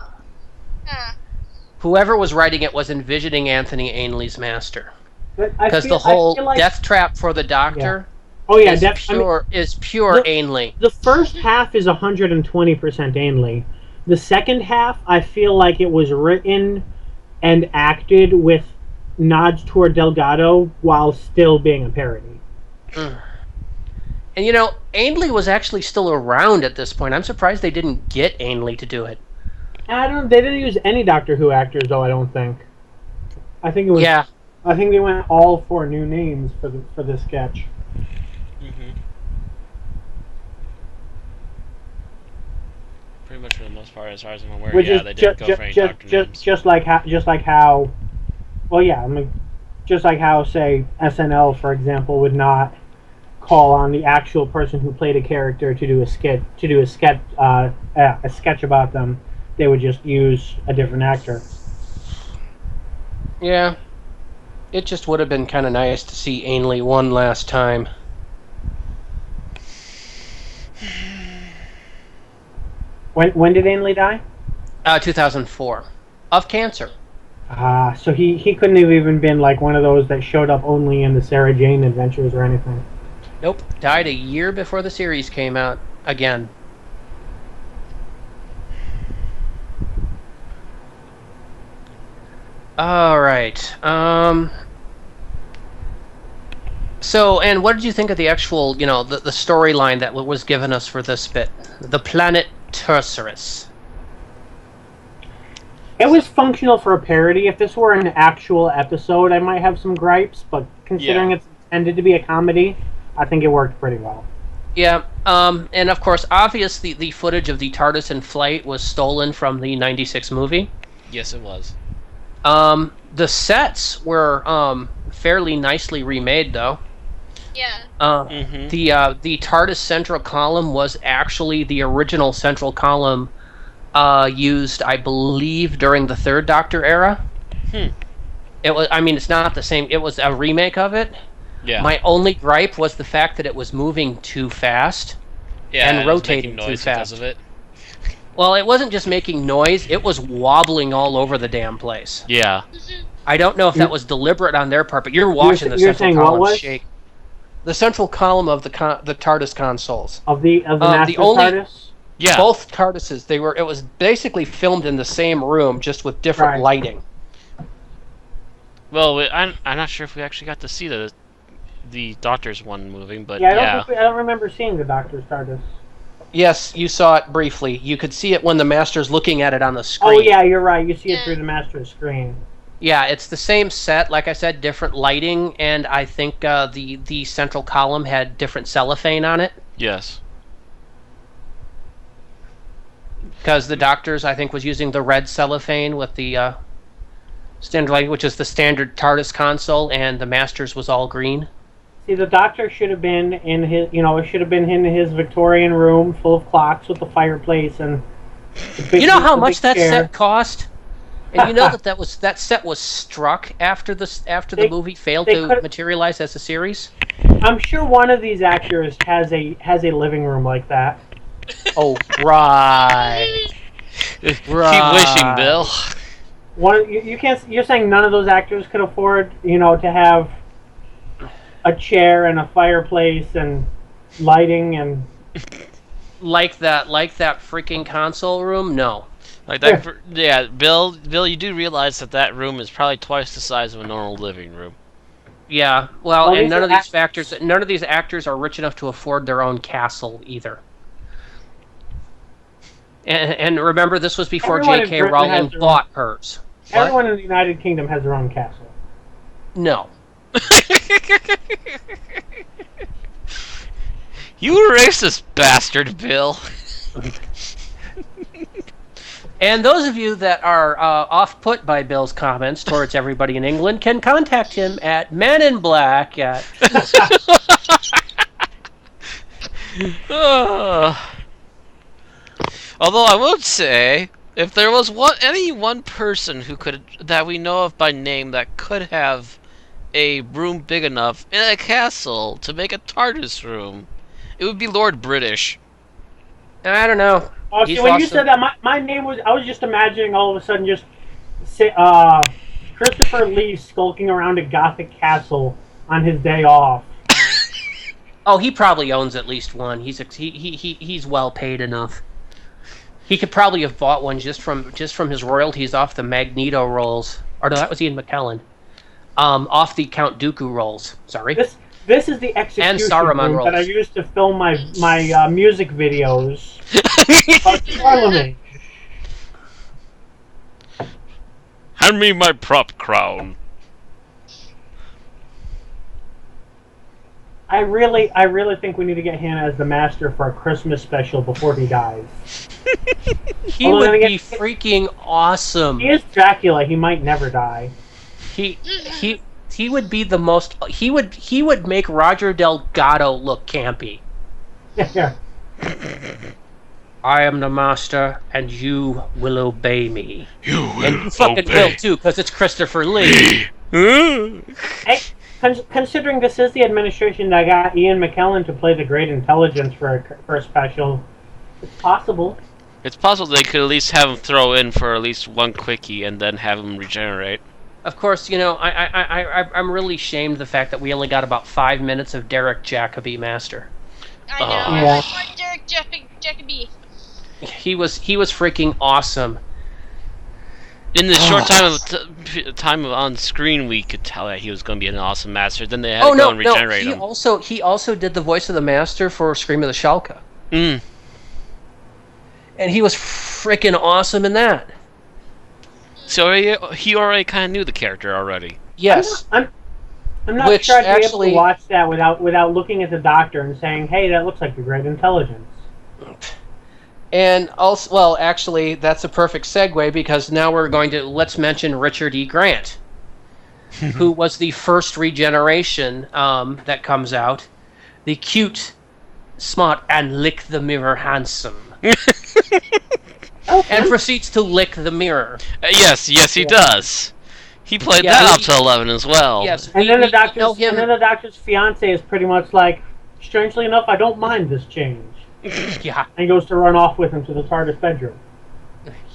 Whoever was writing it was envisioning Anthony Ainley's master. Because the whole death trap for the Doctor is pure Ainley. The first half is 120% Ainley. The second half, I feel like it was written and acted with nods toward Delgado while still being a parody. And Ainley was actually still around at this point. I'm surprised they didn't get Ainley to do it. They didn't use any Doctor Who actors, though. I don't think. I think it was. Yeah. I think they went all for new names for the sketch. Mm-hmm. Pretty much for the most part, as far as I'm aware, they didn't go for any Doctor names. Just like how. Well, yeah. I mean, just like how, say, SNL, for example, would not call on the actual person who played a character to do a sketch about them. They would just use a different actor. Yeah. It just would have been kind of nice to see Ainley one last time. When did Ainley die? 2004. Of cancer. So he couldn't have even been like one of those that showed up only in the Sarah Jane Adventures or anything. Nope, died a year before the series came out again. All right. So, and what did you think of the actual, the storyline that was given us for this bit? The planet Tercerus. It was functional for a parody. If this were an actual episode, I might have some gripes, but considering it's intended to be a comedy, I think it worked pretty well. Yeah, and of course, obviously, the footage of the TARDIS in flight was stolen from the '96 movie. Yes, it was. The sets were fairly nicely remade, though. Yeah. The TARDIS central column was actually the original central column used, I believe, during the Third Doctor era. It was. I mean, it's not the same. It was a remake of it. Yeah. My only gripe was the fact that it was moving too fast and rotating too fast. Because of it. Well, it wasn't just making noise; it was wobbling all over the damn place. Yeah. I don't know if that was deliberate on their part, but you're watching the central column shake. The central column of the TARDIS consoles of the Master TARDIS. Yeah. Both TARDISes. It was basically filmed in the same room, just with different lighting. Well, I'm not sure if we actually got to see the Doctor's one moving, but I don't remember seeing the Doctor's TARDIS. Yes, you saw it briefly. You could see it when the Master's looking at it on the screen. Oh yeah, you're right. You see it through the Master's screen. Yeah, it's the same set. Like I said, different lighting, and I think the central column had different cellophane on it. Yes. Because the Doctor's, I think, was using the red cellophane with the standard lighting, which is the standard TARDIS console, and the Master's was all green. See, the Doctor should have been in his, it should have been in his Victorian room full of clocks with the fireplace and. You know how much that set cost? And you know that set was struck after the movie failed to materialize as a series. I'm sure one of these actors has a living room like that. Oh right. Keep wishing, Bill. You can't. You're saying none of those actors could afford, to have a chair and a fireplace and lighting and like that freaking console room? No. Like that, yeah, Bill, you do realize that room is probably twice the size of a normal living room. Yeah, well, and none of these actors are rich enough to afford their own castle either. And remember, this was before J.K. Rowling bought hers. Everyone in the United Kingdom has their own castle. No. You racist bastard, Bill. And those of you that are off-put by Bill's comments towards everybody in England can contact him at maninblack at... Although I would say, if there was any one person that we know of by name that could have a room big enough in a castle to make a TARDIS room, it would be Lord British. I don't know. See, when you said that, my name was... I was just imagining all of a sudden just Christopher Lee skulking around a Gothic castle on his day off. Oh, he probably owns at least one. He's well paid enough. He could probably have bought one just from his royalties off the Magneto rolls. Or no, that was Ian McKellen. Off the Count Dooku rolls. Sorry. This is the execution room that I used to film my music videos. Parliament. Hand me my prop crown. I really think we need to get him as the Master for a Christmas special before he dies. He would be freaking awesome. He is Dracula. He might never die. He would be the most. He would make Roger Delgado look campy. Yeah. I am the master, and you will obey me. You will and you fucking will too, because it's Christopher Lee. Hey, considering this is the administration that got Ian McKellen to play the Great Intelligence for a special, it's possible. It's possible they could at least have him throw in for at least one quickie and then have him regenerate. Of course, I'm really shamed the fact that we only got about 5 minutes of Derek Jacobi Master. I know. I like Derek Jacobi. He was freaking awesome. In the short time on screen, we could tell that he was going to be an awesome master. Then they had to go and regenerate him. He also did the voice of the master for Scream of the Shalka. Mm. And he was freaking awesome in that. So he already kind of knew the character already. Yes. I'm not sure I'd be able to watch that without looking at the Doctor and saying, "Hey, that looks like a great intelligence." And also, well, actually, that's a perfect segue because now let's mention Richard E. Grant, who was the first regeneration that comes out. The cute, smart, and lick the mirror handsome. And proceeds to lick the mirror. Yes, he does. He played that up to 11 as well. Yes, and then the doctor's fiance is pretty much like, strangely enough, I don't mind this change. Yeah. And goes to run off with him to the TARDIS bedroom.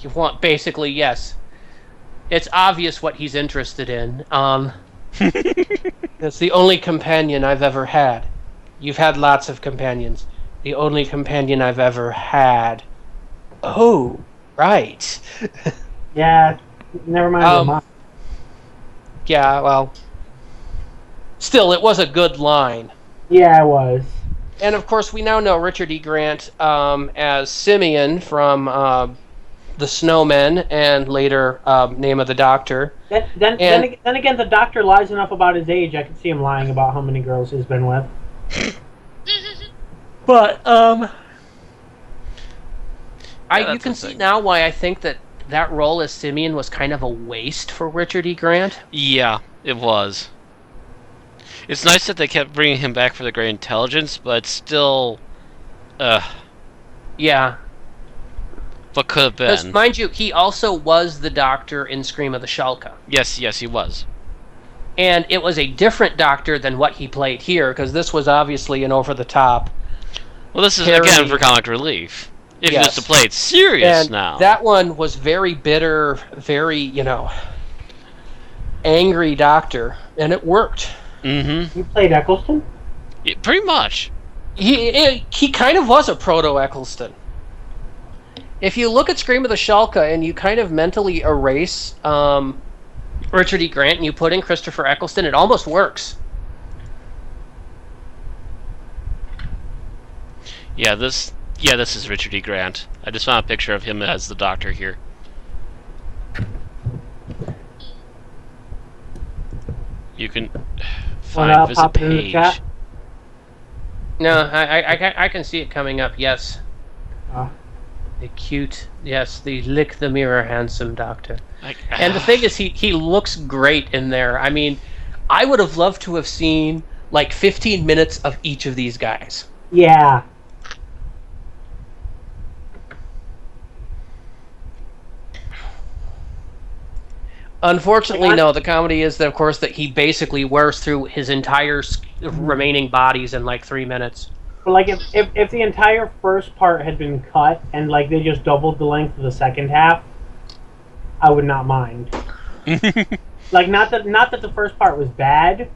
You want basically, yes. It's obvious what he's interested in. That's the only companion I've ever had. You've had lots of companions. The only companion I've ever had. Oh, right. Yeah, never mind. Yeah, well. Still, it was a good line. Yeah, it was. And of course, we now know Richard E. Grant as Simeon from The Snowmen and later Name of the Doctor. Then again, the Doctor lies enough about his age. I could see him lying about how many girls he's been with. But you can see now why I think that role as Simeon was kind of a waste for Richard E. Grant. Yeah, it was. It's nice that they kept bringing him back for the great intelligence, but still, yeah. What could have been? Because, mind you, he also was the Doctor in Scream of the Shalka. Yes, he was. And it was a different Doctor than what he played here, because this was obviously an over-the-top. Well, this is, again, for comic relief. If he was to play it serious and now. That one was very bitter, very, angry Doctor, and it worked. Mm-hmm. You played Eccleston? Yeah, pretty much. He kind of was a proto-Eccleston. If you look at Scream of the Shalka and you kind of mentally erase Richard E. Grant and you put in Christopher Eccleston, it almost works. Yeah, this is Richard E. Grant. I just found a picture of him as the Doctor here. You can find visit page. No, I can see it coming up. Yes. The cute, the lick the mirror handsome Doctor. And the thing is, he looks great in there. I mean, I would have loved to have seen like 15 minutes of each of these guys. Yeah. Unfortunately, no. The comedy is that, of course, that he basically wears through his entire remaining bodies in like 3 minutes. But like, if the entire first part had been cut and like they just doubled the length of the second half, I would not mind. Like, not that the first part was bad,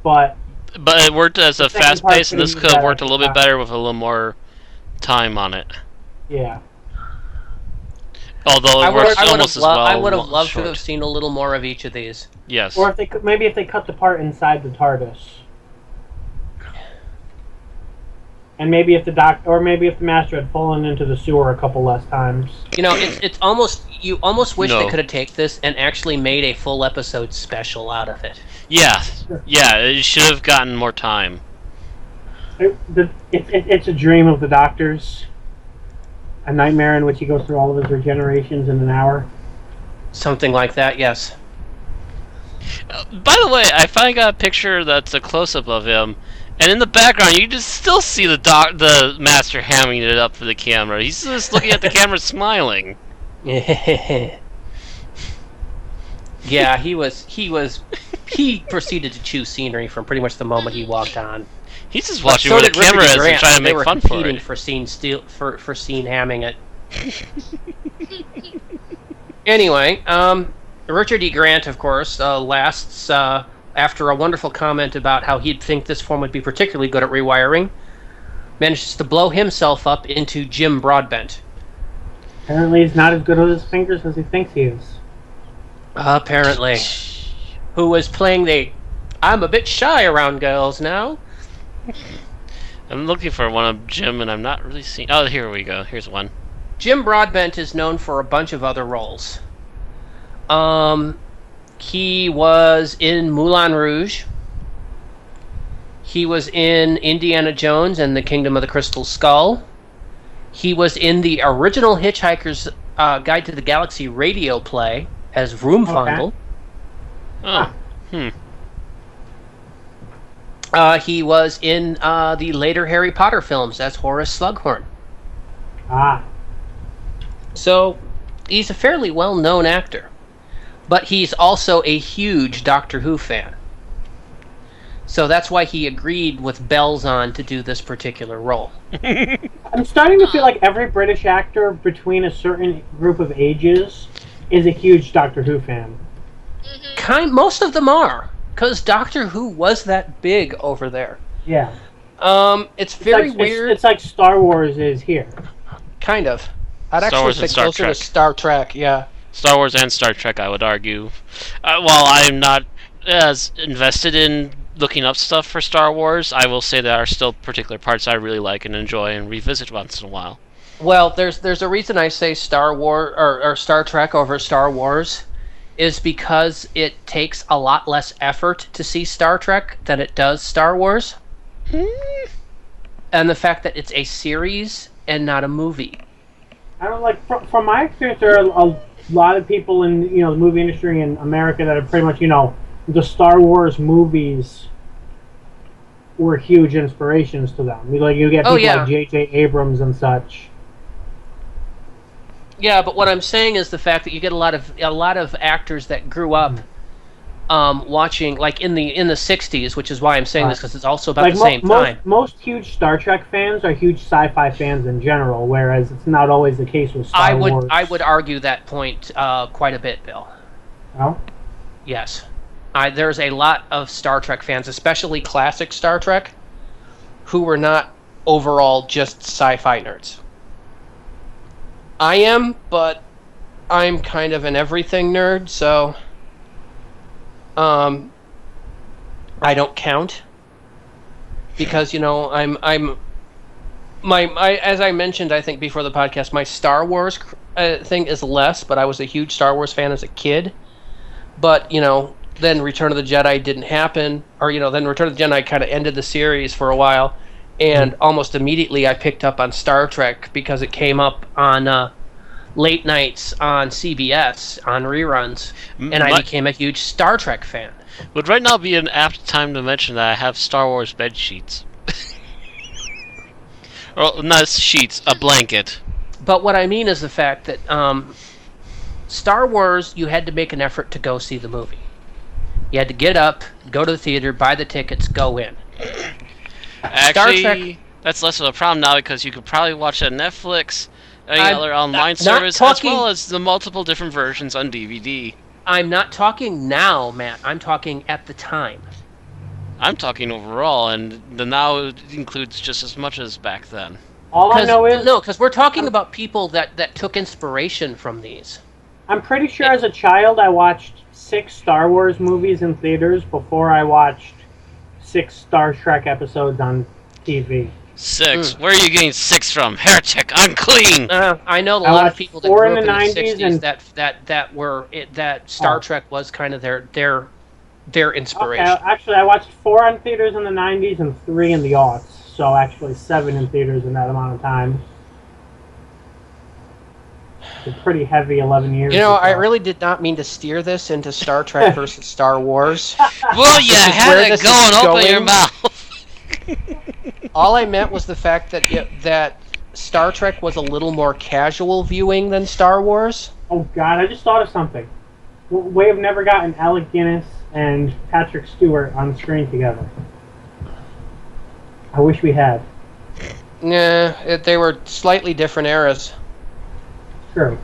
but it worked as a fast pace, and this could have worked a little bit better with a little more time on it. Yeah. Although it works almost as well. I would have loved to have seen a little more of each of these. Yes. Or if they cut the part inside the TARDIS. And maybe if the Master had fallen into the sewer a couple less times. It's almost, you almost wish they could have taken this and actually made a full episode special out of it. Yeah. Yeah, it should have gotten more time. It's a dream of the Doctor's. A nightmare in which he goes through all of his regenerations in an hour. Something like that, yes. By the way, I finally got a picture that's a close-up of him, and in the background you just still see the Master hamming it up for the camera. He's just looking at the camera smiling. Yeah, he proceeded to choose scenery from pretty much the moment he walked on. He's just watching where the camera is and trying to make fun for it. For scene hamming it. Anyway, Richard E. Grant, of course, lasts after a wonderful comment about how he'd think this form would be particularly good at rewiring, manages to blow himself up into Jim Broadbent. Apparently he's not as good with his fingers as he thinks he is. Apparently. Who was playing the I'm a bit shy around girls now. I'm looking for one of Jim, and I'm not really seeing... Oh, here we go. Here's one. Jim Broadbent is known for a bunch of other roles. He was in Moulin Rouge. He was in Indiana Jones and the Kingdom of the Crystal Skull. He was in the original Hitchhiker's Guide to the Galaxy radio play as Vroomfangle. Okay. He was in the later Harry Potter films as Horace Slughorn. So, he's a fairly well-known actor. But he's also a huge Doctor Who fan. So that's why he agreed with bells on to do this particular role. I'm starting to feel like every British actor between a certain group of ages is a huge Doctor Who fan. Most of them are, because Doctor Who was that big over there. Yeah. It's very weird. It's like Star Wars is here. Kind of. I'd actually say closer to Star Trek, yeah. Star Wars and Star Trek, I would argue. While I'm not as invested in looking up stuff for Star Wars, I will say there are still particular parts I really like and enjoy and revisit once in a while. Well, there's a reason I say Star Wars or Star Trek over Star Wars, is because it takes a lot less effort to see Star Trek than it does Star Wars. And the fact that it's a series and not a movie. I don't like, from my experience, there are a lot of people in the movie industry in America that are pretty much the Star Wars movies were huge inspirations to them. Like you get people like J.J. Abrams and such. Yeah, but what I'm saying is the fact that you get a lot of actors that grew up watching, like in the 60s, which is why I'm saying this, because it's also about the same time. Most huge Star Trek fans are huge sci-fi fans in general, whereas it's not always the case with Star Wars. I would argue that point quite a bit, Bill. Oh? Yes. There's a lot of Star Trek fans, especially classic Star Trek, who were not overall just sci-fi nerds. I am, but I'm kind of an everything nerd, so I don't count because I'm as I mentioned, I think before the podcast, my Star Wars thing is less, but I was a huge Star Wars fan as a kid. But then Return of the Jedi didn't happen, or then Return of the Jedi kind of ended the series for a while, and almost immediately I picked up on Star Trek because it came up on late nights on CBS on reruns, and I became a huge Star Trek fan. Would right now be an apt time to mention that I have Star Wars bed sheets. Or not sheets, a blanket. But what I mean is the fact that Star Wars, you had to make an effort to go see the movie. You had to get up, go to the theater, buy the tickets, go in. Actually, Star Trek, that's less of a problem now because you could probably watch it on Netflix, any other online service, as well as the multiple different versions on DVD. I'm not talking now, Matt. I'm talking at the time. I'm talking overall, and the now includes just as much as back then. All I know is... No, because we're talking about people that took inspiration from these. I'm pretty sure as a child I watched 6 Star Wars movies in theaters before I watched 6 Star Trek episodes on TV. 6? Where are you getting 6 from? Heretic, unclean! I know a lot of people that grew up in the 60s that Star Trek was kind of their inspiration. Okay, actually, I watched 4 in theaters in the 90s and 3 in the aughts. So actually 7 in theaters in that amount of time. It's a pretty heavy 11 years. I really did not mean to steer this into Star Trek versus Star Wars. Well, you had it going, open your mouth. All I meant was the fact that Star Trek was a little more casual viewing than Star Wars. Oh God, I just thought of something. We have never gotten Alec Guinness and Patrick Stewart on screen together. I wish we had. Nah, they were slightly different eras. True.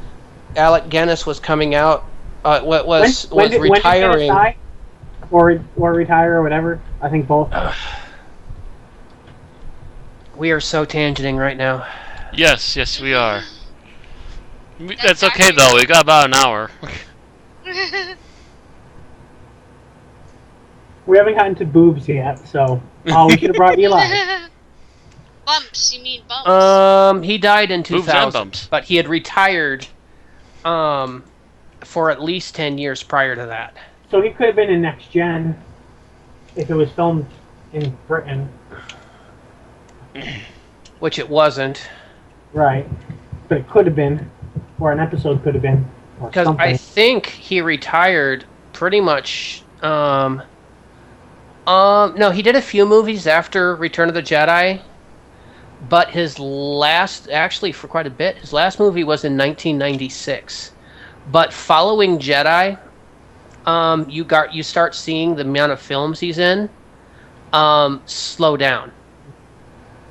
Alec Guinness was coming out was when did retiring. Guinness die? Or retire or whatever? I think both. We are so tangenting right now. Yes, we are. That's okay though. We got about an hour. We haven't gotten to boobs yet, so we should have brought Eli. Bumps? You mean bumps? He died in Boobs and 2000, bumps. but he had retired for at least 10 years prior to that. So he could have been in Next Gen if it was filmed in Britain. Which it wasn't. Right. But it could have been. Or an episode could have been. Because I think he retired pretty much... no, he did a few movies after Return of the Jedi. But his last... Actually, for quite a bit. His last movie was in 1996. But following Jedi... you start seeing the amount of films he's in slow down.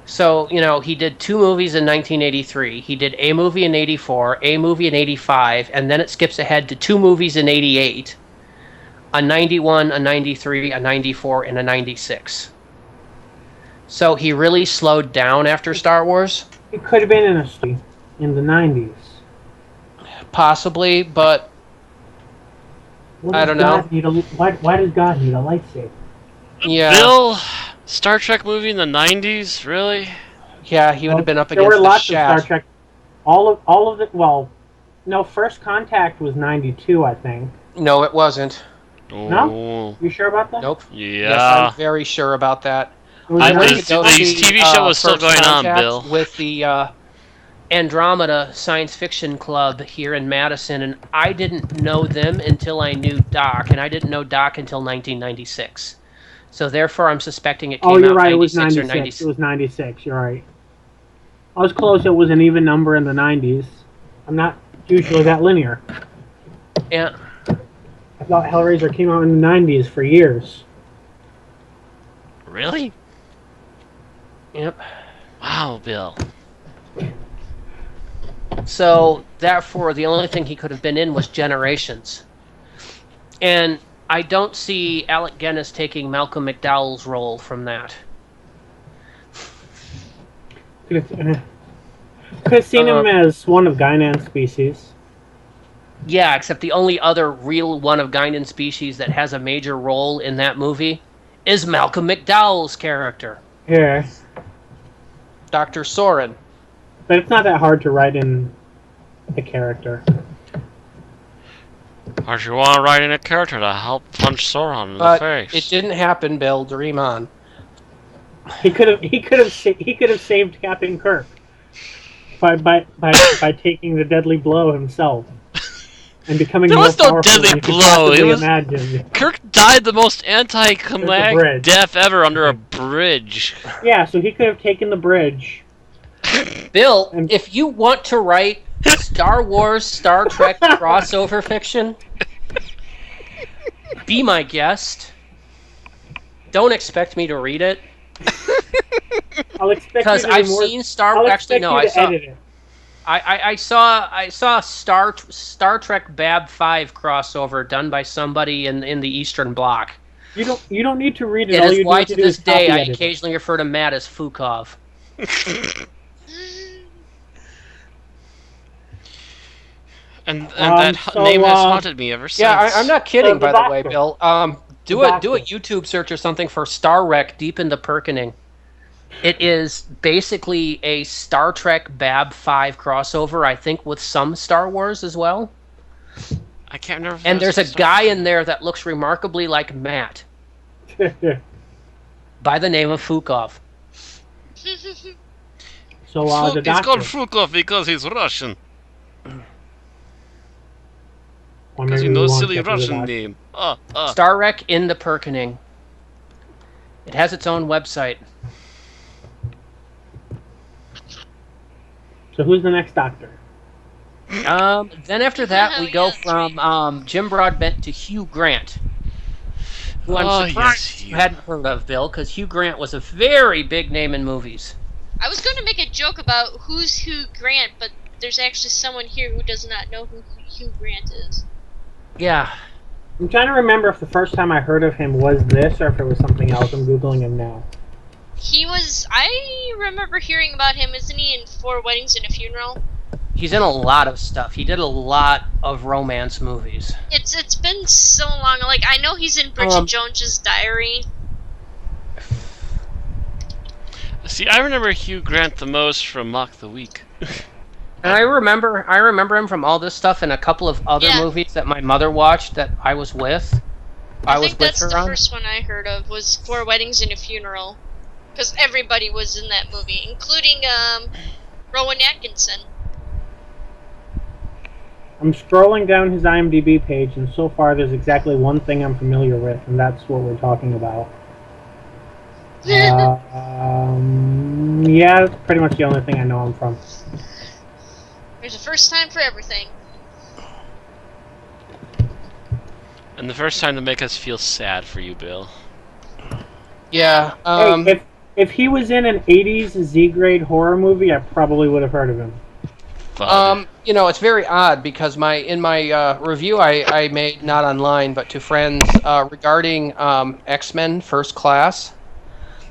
So, he did 2 movies in 1983. He did a movie in 84, a movie in 85, and then it skips ahead to 2 movies in 88, a 91, a 93, a 94, and a 96. So he really slowed down after Star Wars. He could have been in the 90s. Possibly, but I don't know. Why does God need a lightsaber? Yeah. Bill, Star Trek movie in the 90s, really? Yeah, he would have been up against There were lots the of Star Trek. All of it. Well, no. First Contact was 92, I think. No, it wasn't. Oh. No? You sure about that? Nope. Yeah. Yes, I'm very sure about that. The TV show was still going on, Bill. With the Andromeda Science Fiction Club here in Madison, and I didn't know them until I knew Doc, and I didn't know Doc until 1996. So therefore, I'm suspecting it came out 96 right. It was 96. or 97. It was 96. You're right. I was close. It was an even number in the 90s. I'm not usually that linear. Yeah. I thought Hellraiser came out in the 90s for years. Really? Yep. Wow, Bill. So, therefore, the only thing he could have been in was Generations. And I don't see Alec Guinness taking Malcolm McDowell's role from that. Could have seen him as one of Guinan's species. Yeah, except the only other real one of Guinan species that has a major role in that movie is Malcolm McDowell's character. Yeah. Dr. Soren. But it's not that hard to write in a character. Or if you want to write in a character to help punch Sauron in the face. It didn't happen, Bill. Dream on. He could have saved Captain Kirk by taking the deadly blow himself and becoming there more was no powerful deadly than you could blow. possibly It was imagine. Kirk died the most anticlimactic Bridge. death ever under a bridge. Yeah, so he could have taken the bridge. Bill, if you want to write Star Wars, Star Trek crossover fiction, be my guest. Don't expect me to read it. I'll expect because I've seen Star Wars. Actually, no, I saw. I saw Star Trek Bab 5 crossover done by somebody in the Eastern Bloc. You don't need to read it. It All is you why need to do this is day I copy edit. occasionally refer to Matt as Fukov. And that name has haunted me ever since. Yeah, I'm not kidding, by the way, Doctor. Bill. Do a YouTube search or something for Star Wreck Deep into Perkening. It is basically a Star Trek Bab 5 crossover, I think, with some Star Wars as well. I can't remember. And there's a guy in there that looks remarkably like Matt, by the name of Fukov. So the He's called Doctor. Fukov because he's Russian. Or Because maybe you we know won't silly get to Russian that. name. Star Wreck into Perkening. It has its own website. So who's the next Doctor? Then after that, we go from Jim Broadbent to Hugh Grant, who I'm surprised you hadn't heard of, Bill, because Hugh Grant was a very big name in movies. I was going to make a joke about who's Hugh Grant, but there's actually someone here who does not know who Hugh Grant is. Yeah. I'm trying to remember if the first time I heard of him was this or if it was something else. I'm Googling him now. I remember hearing about him, isn't he, in Four Weddings and a Funeral? He's in a lot of stuff. He did a lot of romance movies. It's been so long. Like, I know he's in Bridget Jones's Diary. See, I remember Hugh Grant the most from Mock the Week. And I remember him from all this stuff and a couple of other movies that my mother watched that I was with. I think that's the first one I heard of was Four Weddings and a Funeral, because everybody was in that movie, including Rowan Atkinson. I'm scrolling down his IMDb page, and so far there's exactly one thing I'm familiar with, and that's what we're talking about. Yeah, that's pretty much the only thing I know him from. There's a first time for everything. And the first time to make us feel sad for you, Bill. Yeah. Hey, if he was in an 80s Z-grade horror movie, I probably would have heard of him. It's very odd because in my review I made, not online but to friends, regarding X-Men First Class.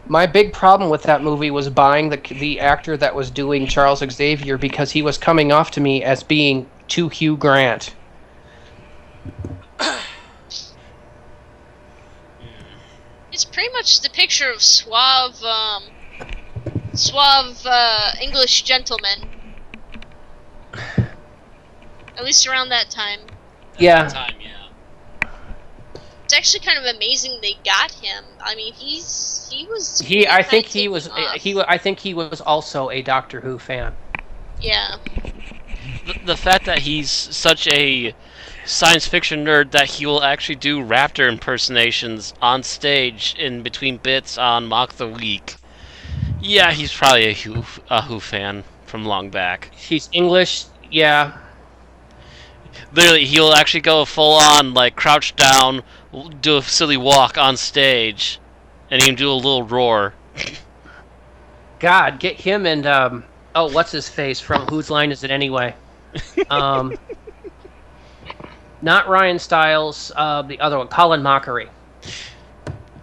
My big problem with that movie was buying the actor that was doing Charles Xavier because he was coming off to me as being too Hugh Grant. It's pretty much the picture of suave English gentleman. At least around that time. Yeah. It's actually kind of amazing they got him. I mean, I think he was also a Doctor Who fan. Yeah. The fact that he's such a science fiction nerd that he will actually do raptor impersonations on stage in between bits on Mock the Week. Yeah, he's probably a Who fan from long back. He's English, yeah. Literally, he'll actually go full on, like, crouch down, do a silly walk on stage, and he can do a little roar. God, get him and, what's his face from Whose Line Is It Anyway? Not Ryan Stiles, the other one, Colin Mockery.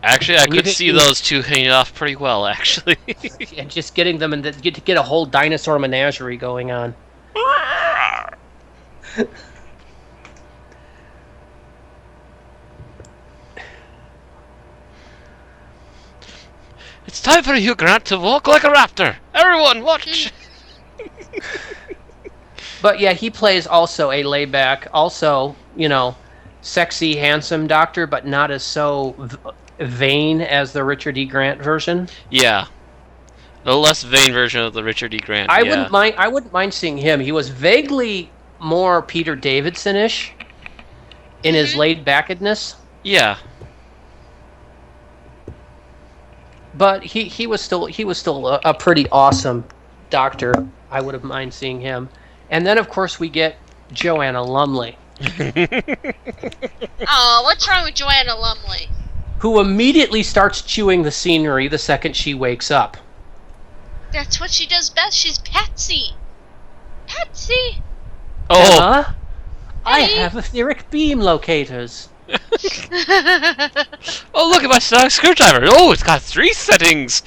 Actually, I could see those two hanging off pretty well, actually. And just getting them and get a whole dinosaur menagerie going on. It's time for Hugh Grant to walk like a raptor. Everyone, watch! But yeah, he plays also a laid-back, also, sexy, handsome doctor, but not as so vain as the Richard E. Grant version. Yeah. The less vain version of the Richard E. Grant. I wouldn't mind seeing him. He was vaguely more Peter Davidson-ish in his laid-backedness. Yeah. But he was still a pretty awesome doctor. I would have mind seeing him. And then of course we get Joanna Lumley. Oh, what's wrong with Joanna Lumley? Who immediately starts chewing the scenery the second she wakes up. That's what she does best. She's Patsy. Patsy. Oh. I have etheric beam locators. Oh, look at my screwdriver. Oh, it's got 3 settings.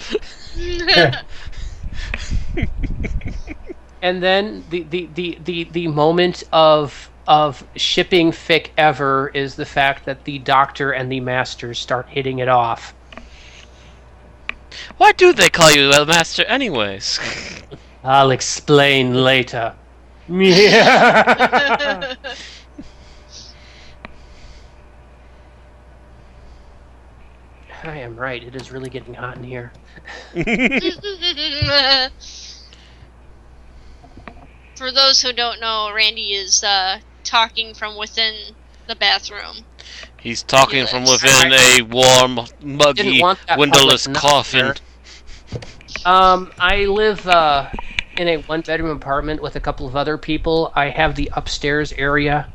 And then the moment of shipping fic ever is the fact that the Doctor and the Master start hitting it off. Why do they call you the Master anyways? I'll explain later. Yeah. I am right. It is really getting hot in here. For those who don't know, Randy is talking from within the bathroom. He's talking from within a warm, muggy, windowless coffin. I live in a one-bedroom apartment with a couple of other people. I have the upstairs area,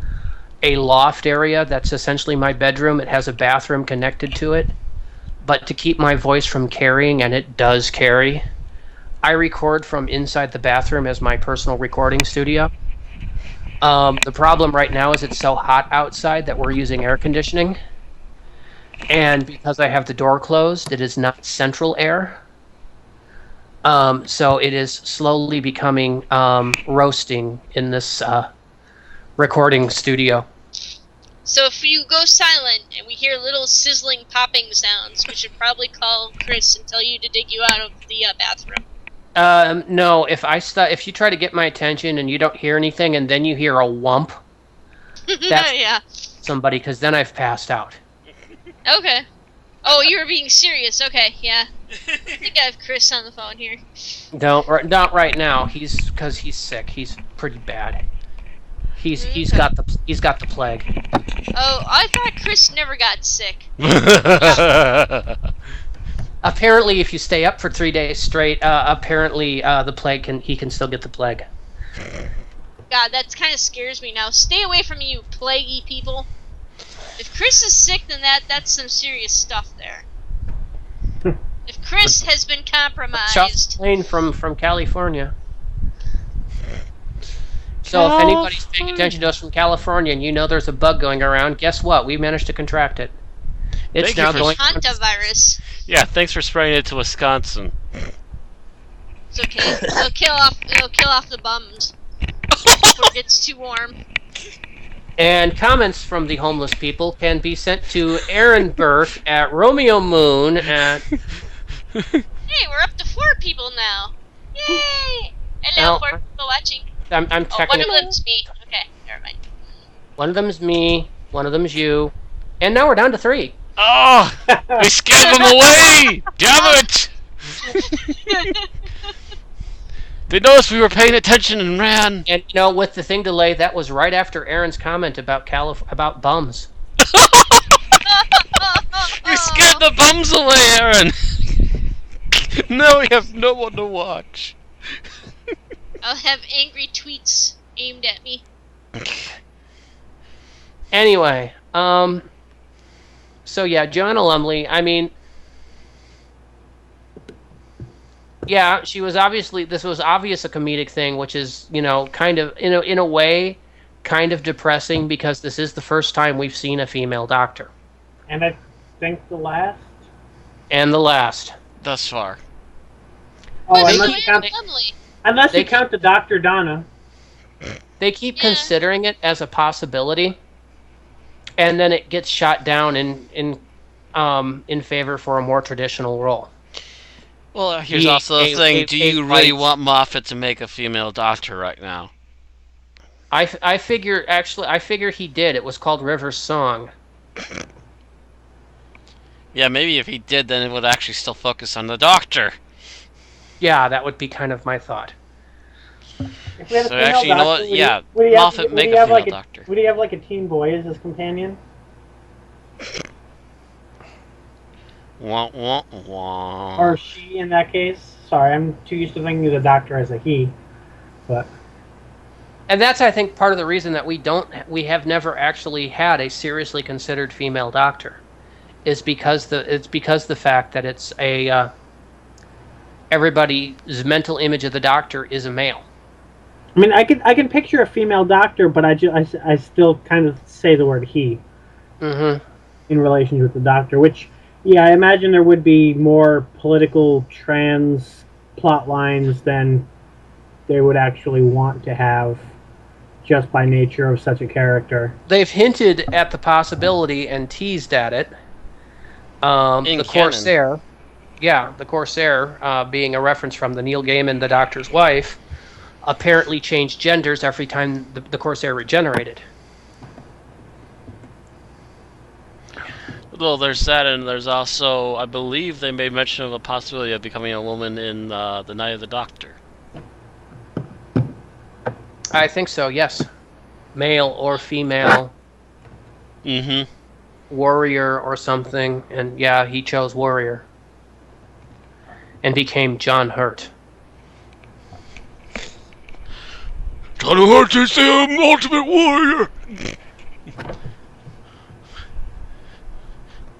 a loft area that's essentially my bedroom. It has a bathroom connected to it. But to keep my voice from carrying, and it does carry, I record from inside the bathroom as my personal recording studio. The problem right now is it's so hot outside that we're using air conditioning. And because I have the door closed, it is not central air. So it is slowly becoming roasting in this recording studio. So if you go silent and we hear little sizzling popping sounds, we should probably call Chris and tell you to dig you out of the bathroom. No, if you try to get my attention and you don't hear anything and then you hear a whump, that's yeah. somebody, because then I've passed out. Okay. Oh, you were being serious. Okay, yeah. I think I have Chris on the phone here. Not right now. Because he's sick. He's pretty bad. He's got the plague. Oh, I thought Chris never got sick. Apparently, if you stay up for 3 days straight, the plague he can still get the plague. God, that kind of scares me now. Stay away from you, plaguey people. If Chris is sick, then that's some serious stuff there. If Chris has been compromised... Just plane from California. So if anybody's paying attention to us from California and you know there's a bug going around, guess what? We managed to contract it. It's now going... Hantavirus. Yeah, thanks for spraying it to Wisconsin. It's okay. It'll kill off the bums before it gets too warm. And comments from the homeless people can be sent to Aaron Burke at Romeo Moon at... Hey, we're up to 4 people now. Yay! Hello, 4 people watching. I'm checking. One of them's me. Okay, never mind. One of them's me. One of them's you. And now we're down to 3. Oh! We scared them away! Damn it! They noticed we were paying attention and ran. And with the thing delay, that was right after Aaron's comment about about bums. You scared the bums away, Aaron. Now we have no one to watch. I'll have angry tweets aimed at me. Anyway, so yeah, Joanna Lumley, I mean, yeah, this was obvious a comedic thing, which is, kind of, in a way, kind of depressing because this is the first time we've seen a female doctor. And I think the last? And the last. Thus far. Oh, unless you count the Dr. Donna. They keep considering it as a possibility, and then it gets shot down in favor for a more traditional role. Well, here's also the thing: do you really want Moffat to make a female doctor right now? I figure he did. It was called River's Song. Yeah, maybe if he did, then it would actually still focus on the doctor. Yeah, that would be kind of my thought. So actually, you know what? Yeah, Moffat make a female doctor. Would he have like a teen boy as his companion? Wah, wah, wah. Or she in that case? Sorry, I'm too used to thinking of the doctor as a he. But. And that's, I think, part of the reason that we have never actually had a seriously considered female doctor, is because the fact that it's a everybody's mental image of the doctor is a male. I mean, I can picture a female doctor, but I still kind of say the word he. Mm-hmm. In relation with the doctor, which, yeah, I imagine there would be more political trans plot lines than they would actually want to have, just by nature of such a character. They've hinted at the possibility and teased at it. The Corsair. Yeah, the Corsair, being a reference from the Neil Gaiman, the Doctor's wife, apparently changed genders every time the Corsair regenerated. Well, there's that, and there's also, I believe they made mention of a possibility of becoming a woman in The Night of the Doctor. I think so, yes. Male or female. Mm-hmm. Warrior or something, and yeah, he chose warrior. And became John Hurt. John Hurt is the ultimate warrior!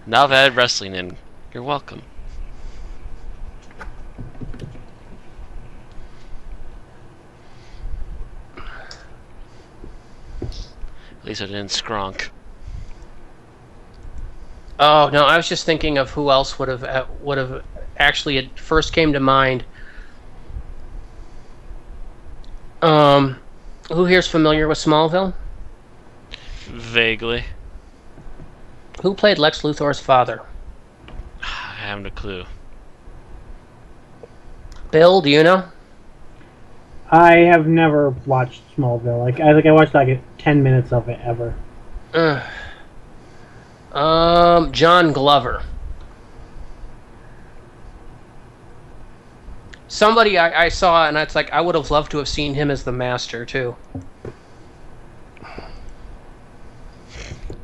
Now I've added wrestling in. You're welcome. least I didn't skronk. Oh no, I was just thinking of who else would have actually it first came to mind. Who here's familiar with Smallville? Vaguely. Who played Lex Luthor's father? I haven't a clue. Bill, do you know? I have never watched Smallville. I think I watched like 10 minutes of it ever. John Glover. Somebody I saw, and it's like I would have loved to have seen him as the Master too.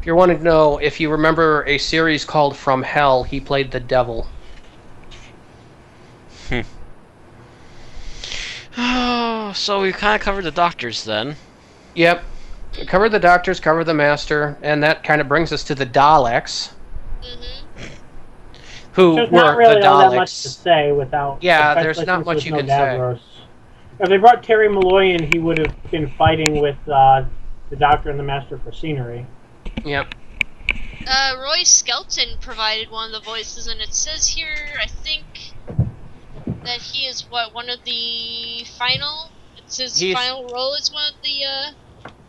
If you want to know, if you remember a series called From Hell, he played the Devil. Oh, so we kind of covered the Doctors then. Yep. Cover the Doctors, cover the Master, and that kind of brings us to the Daleks. Mm-hmm. Who There's were not really the all Daleks. that much to say without... Yeah, there's not much you can say. If they brought Terry Malloy in, he would have been fighting with the Doctor and the Master for scenery. Yep. Roy Skelton provided one of the voices, and it says here, I think, that he is one of the final. It's his final role as one of the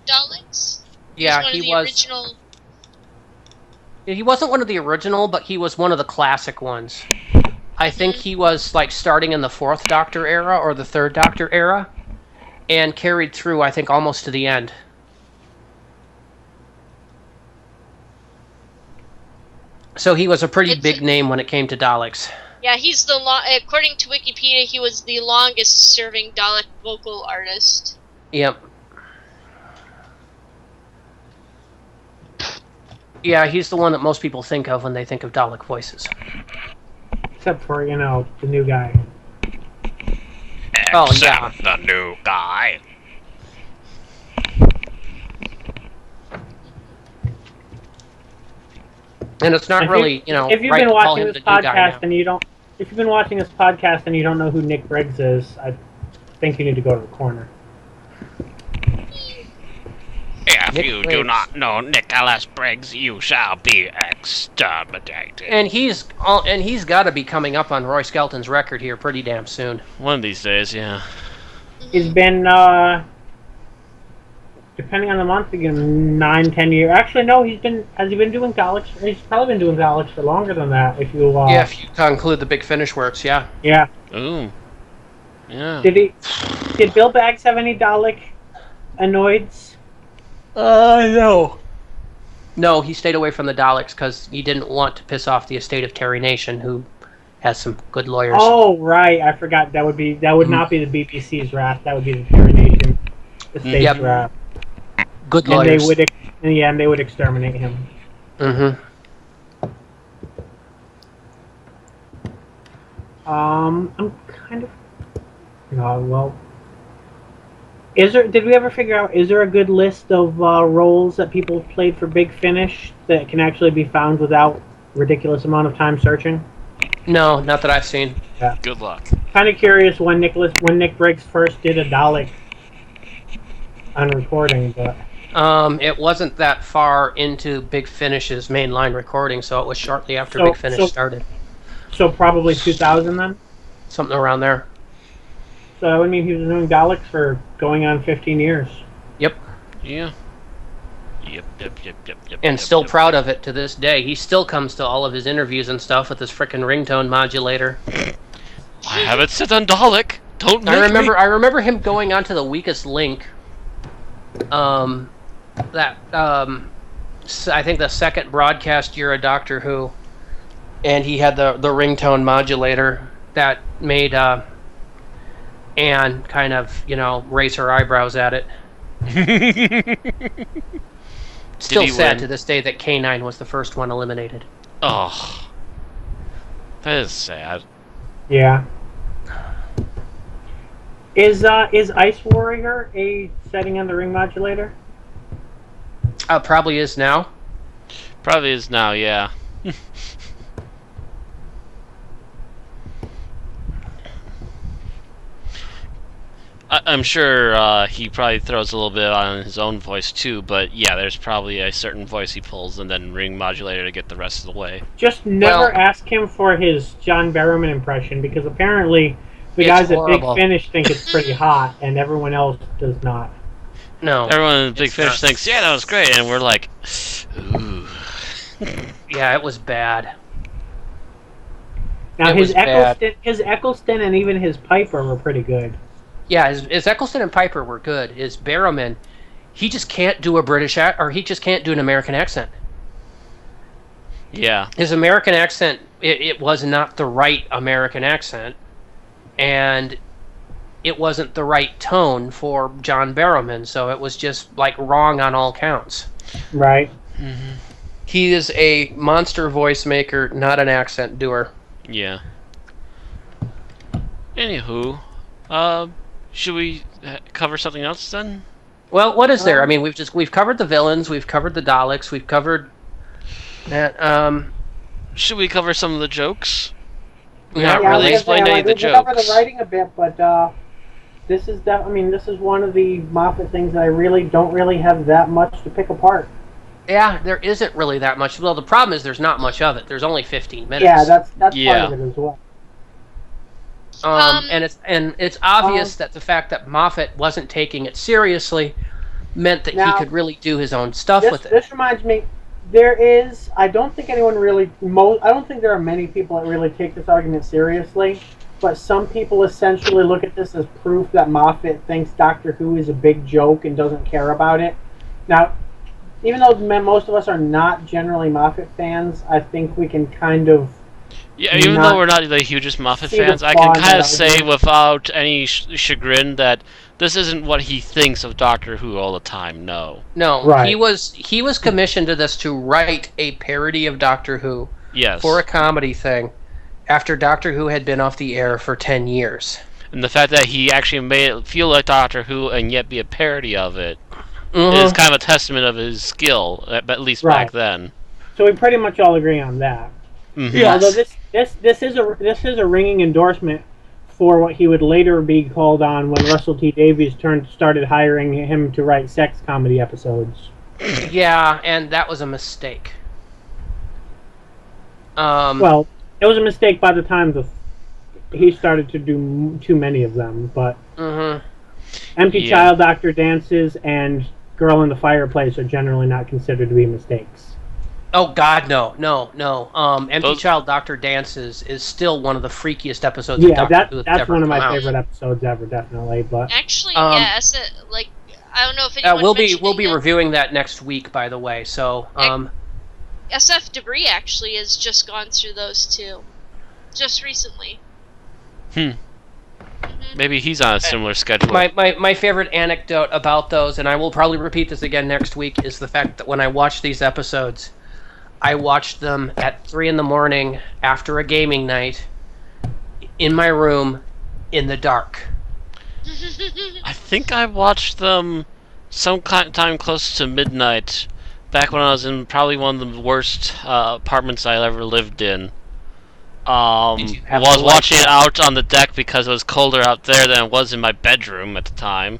Daleks. Yeah, he was. Original. He wasn't one of the original, but he was one of the classic ones. I think he was like starting in the 4th Doctor era or the 3rd Doctor era, and carried through, I think, almost to the end. So he was a pretty big name when it came to Daleks. Yeah, he's according to Wikipedia, he was the longest-serving Dalek vocal artist. Yep. Yeah, he's the one that most people think of when they think of Dalek voices. Except for, the new guy. Oh, yeah. The new guy. And it's not really, if you've right been to call watching him this the new guy podcast and you don't, if you've been watching this podcast and you don't know who Nick Briggs is, I think you need to go to the corner. If you do not know Nicholas Briggs, you shall be exterminated. And he's got to be coming up on Roy Skelton's record here pretty damn soon. One of these days, yeah. He's been, depending on the month, again, 9-10 years. Actually, no, has he been doing Daleks? He's probably been doing Daleks for longer than that, if you... if you include the Big Finish works, yeah. Yeah. Ooh. Yeah. Did Bill Baggs have any Dalek annoyeds? No. No, he stayed away from the Daleks because he didn't want to piss off the estate of Terry Nation, who has some good lawyers. Oh, right. I forgot. That would not be the BBC's wrath. That would be the Terry Nation estate's wrath. Good lawyers. And they would exterminate him. Mm-hmm. I'm kind of... well... Did we ever figure out, is there a good list of roles that people have played for Big Finish that can actually be found without ridiculous amount of time searching? No, not that I've seen. Yeah. Good luck. Kind of curious when Nick Briggs first did a Dalek on recording, but... It wasn't that far into Big Finish's mainline recording, so it was shortly after Big Finish started. So probably 2000 then? Something around there. So that would mean he was doing Daleks for going on 15 years. Yep. Yeah. Yep. And still proud of it to this day. He still comes to all of his interviews and stuff with his frickin' ringtone modulator. I have it set on Dalek. Don't make me. I remember him going onto the Weakest Link. I think the second broadcast year of Doctor Who, and he had the ringtone modulator that made Anne kind of raise her eyebrows at it. Still sad to this day that K9 was the first one eliminated. Oh, that is sad. Yeah. Is Ice Warrior a setting on the ring modulator? Probably is now. Probably is now, yeah. I'm sure he probably throws a little bit on his own voice too, but yeah, there's probably a certain voice he pulls and then ring modulator to get the rest of the way. Just never ask him for his John Barrowman impression, because apparently the guys horrible. at Big Finish think it's pretty hot, and everyone else does not. No. Everyone at Big Finish thinks, yeah, that was great, and we're like, ooh. Yeah, it was bad. Now his Eccleston and even his Piper were pretty good. Yeah, his Eccleston and Piper were good. His Barrowman, he just can't do a British or he just can't do an American accent. Yeah. His American accent, it was not the right American accent, and it wasn't the right tone for John Barrowman, so it was just like wrong on all counts. Right. Mm-hmm. He is a monster voice maker, not an accent doer. Yeah. Anywho, should we cover something else then? Well, what is there? I mean, we've covered the villains, we've covered the Daleks, we've covered that. Should we cover some of the jokes? We Yeah, haven't really explained any of the we cover the jokes. writing a bit, but this is this is one of the Moffat things that I really don't have that much to pick apart. Yeah, there isn't really that much. Well, the problem is there's not much of it. There's only 15 minutes. Yeah, that's part of it as well. And it's obvious that the fact that Moffat wasn't taking it seriously meant that he could really do his own stuff with it. This reminds me, I don't think anyone really, I don't think there are many people that really take this argument seriously, but some people essentially look at this as proof that Moffat thinks Doctor Who is a big joke and doesn't care about it. Now, even though most of us are not generally Moffat fans, I think we can kind of... Yeah, even though we're not the hugest Moffat fans, I can kind of say without any chagrin that this isn't what he thinks of Doctor Who all the time. No. Right. He was commissioned to this to write a parody of Doctor Who. Yes. For a comedy thing, after Doctor Who had been off the air for 10 years. And the fact that he actually made it feel like Doctor Who and yet be a parody of it is kind of a testament of his skill, at least back then. So we pretty much all agree on that. Mm-hmm. Yes. Although this is a ringing endorsement for what he would later be called on when Russell T Davies started hiring him to write sex comedy episodes. Yeah, and that was a mistake. Well, it was a mistake by the time he started to do too many of them, but Empty Child, Doctor Dances, and Girl in the Fireplace are generally not considered to be mistakes. Oh God, no. Empty Child, Doctor Dances is still one of the freakiest episodes of Doctor Who that's one of my favorite episodes ever, definitely. But actually, I don't know if anyone we'll be reviewing that next week, by the way. So, SF Debris actually has just gone through those two, just recently. Maybe he's on a similar schedule. My favorite anecdote about those, and I will probably repeat this again next week, is the fact that when I watch these episodes, I watched them at 3 a.m. after a gaming night, in my room, in the dark. I think I watched them sometime close to midnight, back when I was in probably one of the worst apartments I ever lived in. I was watching it out on the deck because it was colder out there than it was in my bedroom at the time,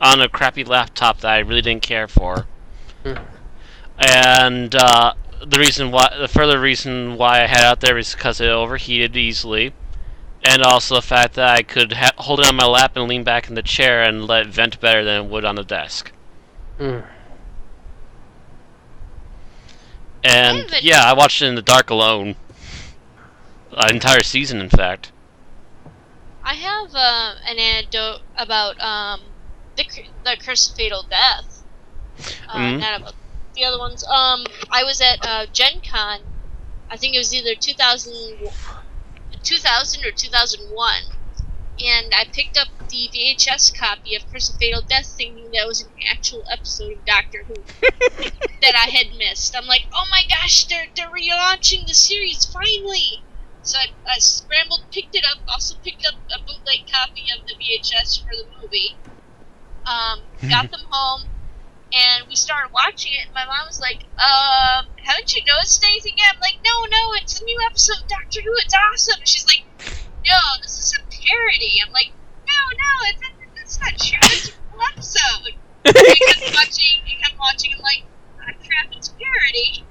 on a crappy laptop that I really didn't care for. And the further reason why I had it out there is because it overheated easily, and also the fact that I could hold it on my lap and lean back in the chair and let it vent better than it would on the desk. And yeah, I watched it in the dark alone. An entire season, in fact. I have an anecdote about the Curse of Fatal Death. Not about the other ones. I was at Gen Con. I think it was either 2000 or 2001. And I picked up the VHS copy of Curse of Fatal Death thinking that was an actual episode of Doctor Who that I had missed. I'm like, oh my gosh, they're relaunching the series, finally! So I scrambled, picked it up, also picked up a bootleg copy of the VHS for the movie, got them home, and we started watching it, and my mom was like, haven't you noticed anything yet? I'm like, no, it's a new episode of Doctor Who, it's awesome! And she's like, no, this is a parody. I'm like, no, this That's not true. It's a full episode. You kept watching like, crap, it's parody.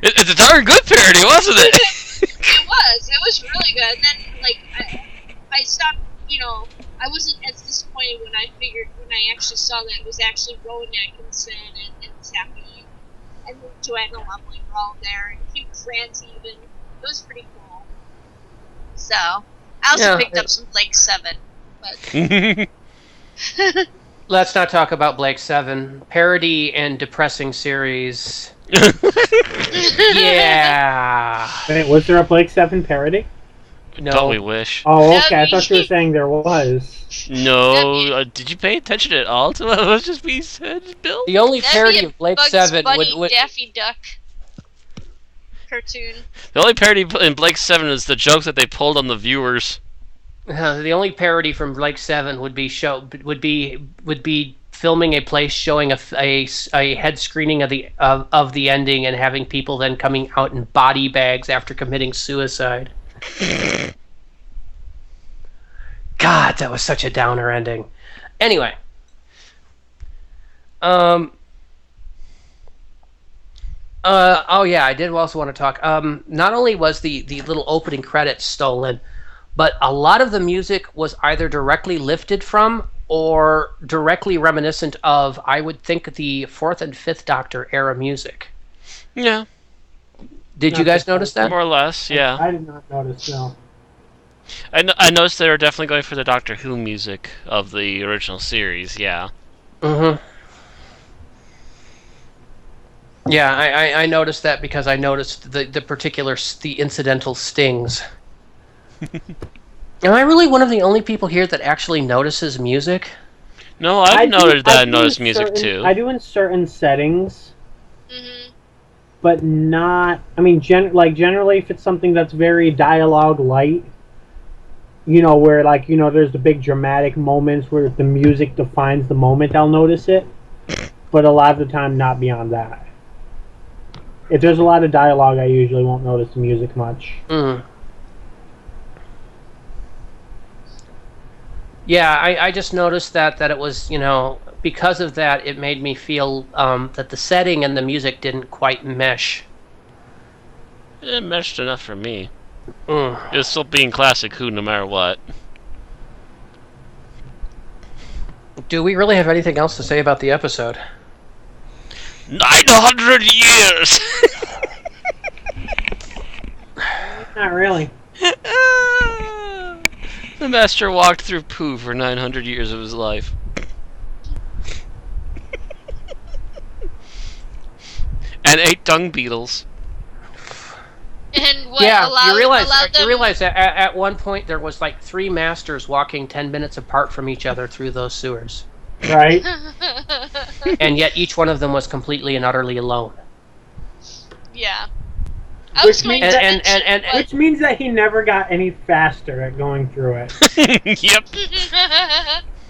It's a darn good parody, wasn't it? It was really good. And then, like, I stopped, I wasn't as disappointed when I actually saw that it was actually Rowan Atkinson and Stephanie and Joanna Lumley were all there, and Hugh Grant even. It was pretty cool. So, I also picked up some Blake 7, but... Let's not talk about Blake 7. Parody and depressing series. Yeah. Wait, was there a Blake 7 parody? No. Don't we wish? Oh, okay. I thought you were saying there was. No. Did you pay attention at all to what was just being said, Bill? The only parody of Blake Bugs 7 Bunny, would Daffy Duck cartoon. The only parody in Blake 7 is the jokes that they pulled on the viewers. the only parody from Blake 7 would be filming a place showing a head screening of the ending and having people then coming out in body bags after committing suicide. God, that was such a downer ending. Anyway. Oh yeah, I did also want to talk. Not only was the little opening credits stolen, but a lot of the music was either directly lifted from or directly reminiscent of, I would think, the 4th and 5th Doctor era music. Yeah. Did you guys notice that? More or less, yeah. I did not notice, no. I noticed they were definitely going for the Doctor Who music of the original series, yeah. Mm-hmm. Yeah, I noticed that because I noticed the incidental stings. Am I really one of the only people here that actually notices music? No, I've noticed that I noticed music too. I do in certain settings. Mm-hmm. But not... I mean, generally if it's something that's very dialogue light, where, there's the big dramatic moments where the music defines the moment, I'll notice it. But a lot of the time, not beyond that. If there's a lot of dialogue, I usually won't notice the music much. Mm. Yeah, I just noticed that it was, because of that, it made me feel that the setting and the music didn't quite mesh. It meshed enough for me. Mm. It's still being classic Who no matter what. Do we really have anything else to say about the episode? 900 years! Not really. The Master walked through poo for 900 years of his life. And ate dung beetles. And what you realize them... that at one point there was like 3 masters walking 10 minutes apart from each other through those sewers. Right? And yet each one of them was completely and utterly alone. Yeah. Which means that he never got any faster at going through it. Yep.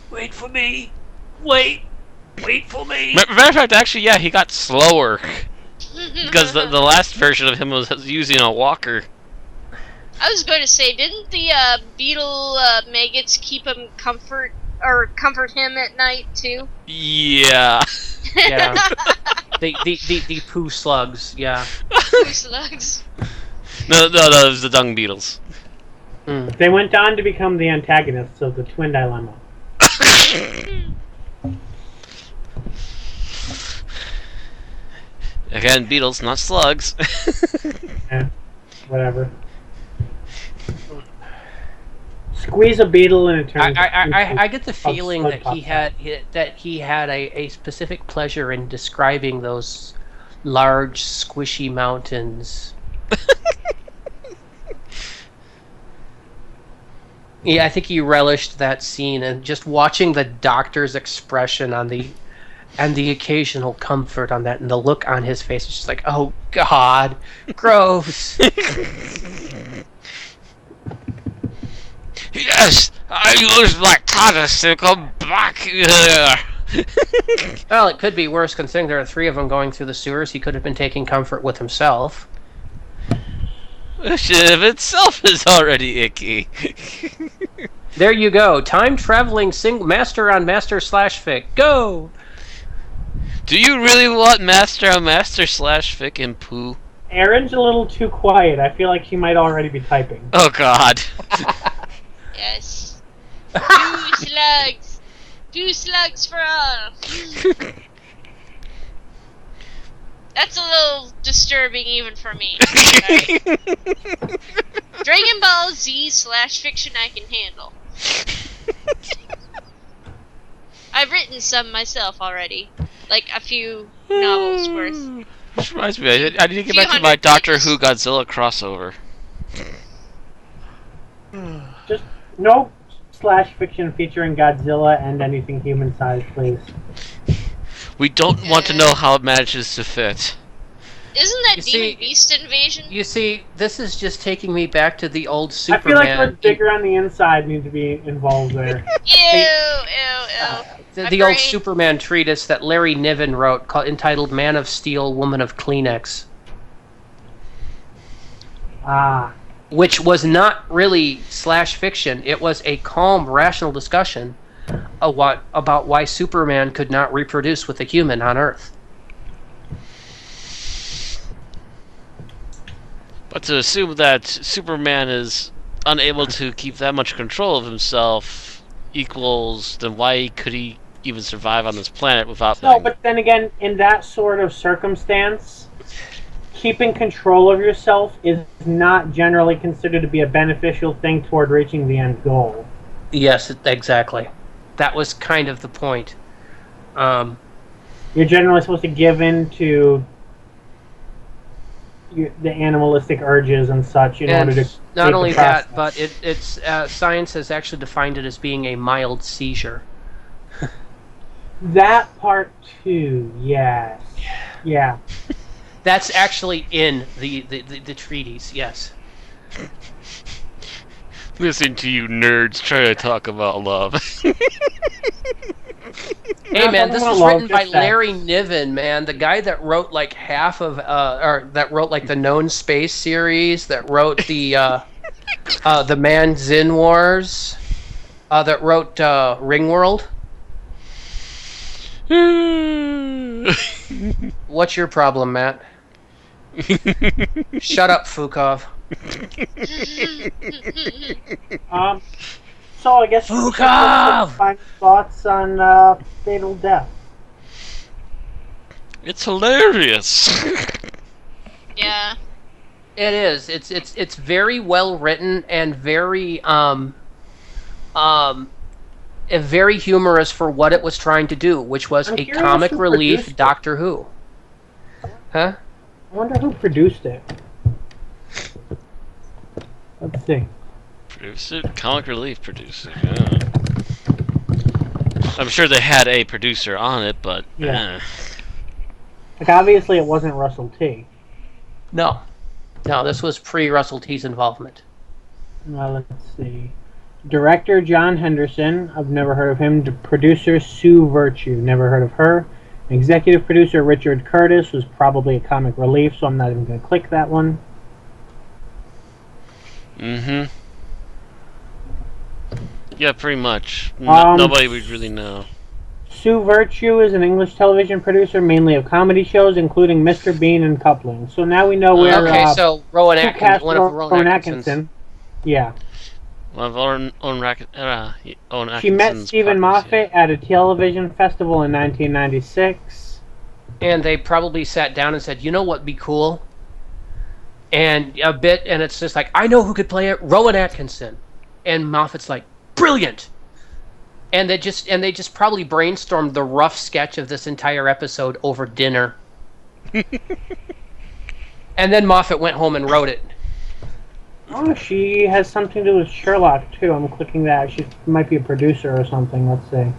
Wait for me. Wait for me. Matter of fact, actually, yeah, he got slower. Because the last version of him was using a walker. I was going to say, didn't the beetle maggots keep him comfort him at night too? Yeah. Yeah. the poo slugs, yeah. Poo slugs. No, it was the dung beetles. Mm. They went on to become the antagonists of the Twin Dilemma. Again, beetles, not slugs. Yeah, whatever. Squeeze a beetle and it turns. I get the feeling that he had a specific pleasure in describing those large, squishy mountains. Yeah, I think he relished that scene, and just watching the Doctor's expression on the occasional comfort on that, and the look on his face, it's just like, oh God, gross. Yes, I used my TARDIS to come back here. Well, it could be worse considering there are 3 of them going through the sewers. He could have been taking comfort with himself. Which of itself is already icky. There you go. Time traveling master on master / fic. Go. Do you really want master on master / fic and poo? Erin's a little too quiet. I feel like she might already be typing. Oh God. Yes. 2 slugs. 2 slugs for all. That's a little disturbing even for me. Sorry. Dragon Ball Z / fiction I can handle. I've written some myself already. Like a few novels worth. Which reminds me, I need to get back to my Doctor Who Godzilla crossover. Just no / fiction featuring Godzilla and anything human-sized, please. We don't want to know how it manages to fit. Isn't that Demon Beast Invasion? You see, this is just taking me back to the old Superman. I feel like what's bigger on the inside need to be involved there. Ew. The old Superman treatise that Larry Niven wrote entitled Man of Steel, Woman of Kleenex. Ah. Which was not really / fiction. It was a calm, rational discussion about why Superman could not reproduce with a human on Earth. But to assume that Superman is unable to keep that much control of himself equals, then why could he even survive on this planet without... No, but then again, in that sort of circumstance, keeping control of yourself is not generally considered to be a beneficial thing toward reaching the end goal. Yes, exactly. That was kind of the point. You're generally supposed to give in to the animalistic urges and such in order to... Not only that, but it's science has actually defined it as being a mild seizure. That part too, yes. Yeah. That's actually in the treatise, yes. Listen to you nerds try to talk about love. Hey man, this was written by Larry Niven, man, the guy that wrote like half of, or that wrote like the Known Space series, that wrote the Man Zin Wars, that wrote Ringworld. What's your problem, Matt? Shut up, Fukov. So I guess Fukov! Final thoughts on Fatal Death. It's hilarious. Yeah. It is. It's very well written and very very humorous for what it was trying to do, which was a comic relief Doctor Who. Huh? I wonder who produced it. Let's see. Produced it? Comic relief produced it, yeah. I'm sure they had a producer on it, but... Yeah. Like, obviously it wasn't Russell T. No, this was pre-Russell T's involvement. Well, let's see. Director John Henderson, I've never heard of him. Producer Sue Virtue, never heard of her. Executive producer Richard Curtis was probably a comic relief, so I'm not even going to click that one. Mm-hmm. Yeah, pretty much. Nobody would really know. Sue Virtue is an English television producer, mainly of comedy shows, including Mr. Bean and Coupling. So now we know where... Okay, so Rowan Atkinson, one of Rowan Atkinson's. Yeah. One of Owen Atkinson's She met Stephen Moffat at a television festival in 1996. And they probably sat down and said, you know what'd be cool? And it's just like, I know who could play it, Rowan Atkinson. And Moffat's like, brilliant! And they just probably brainstormed the rough sketch of this entire episode over dinner. And then Moffat went home and wrote it. Oh, she has something to do with Sherlock, too. I'm clicking that. She might be a producer or something. Let's see.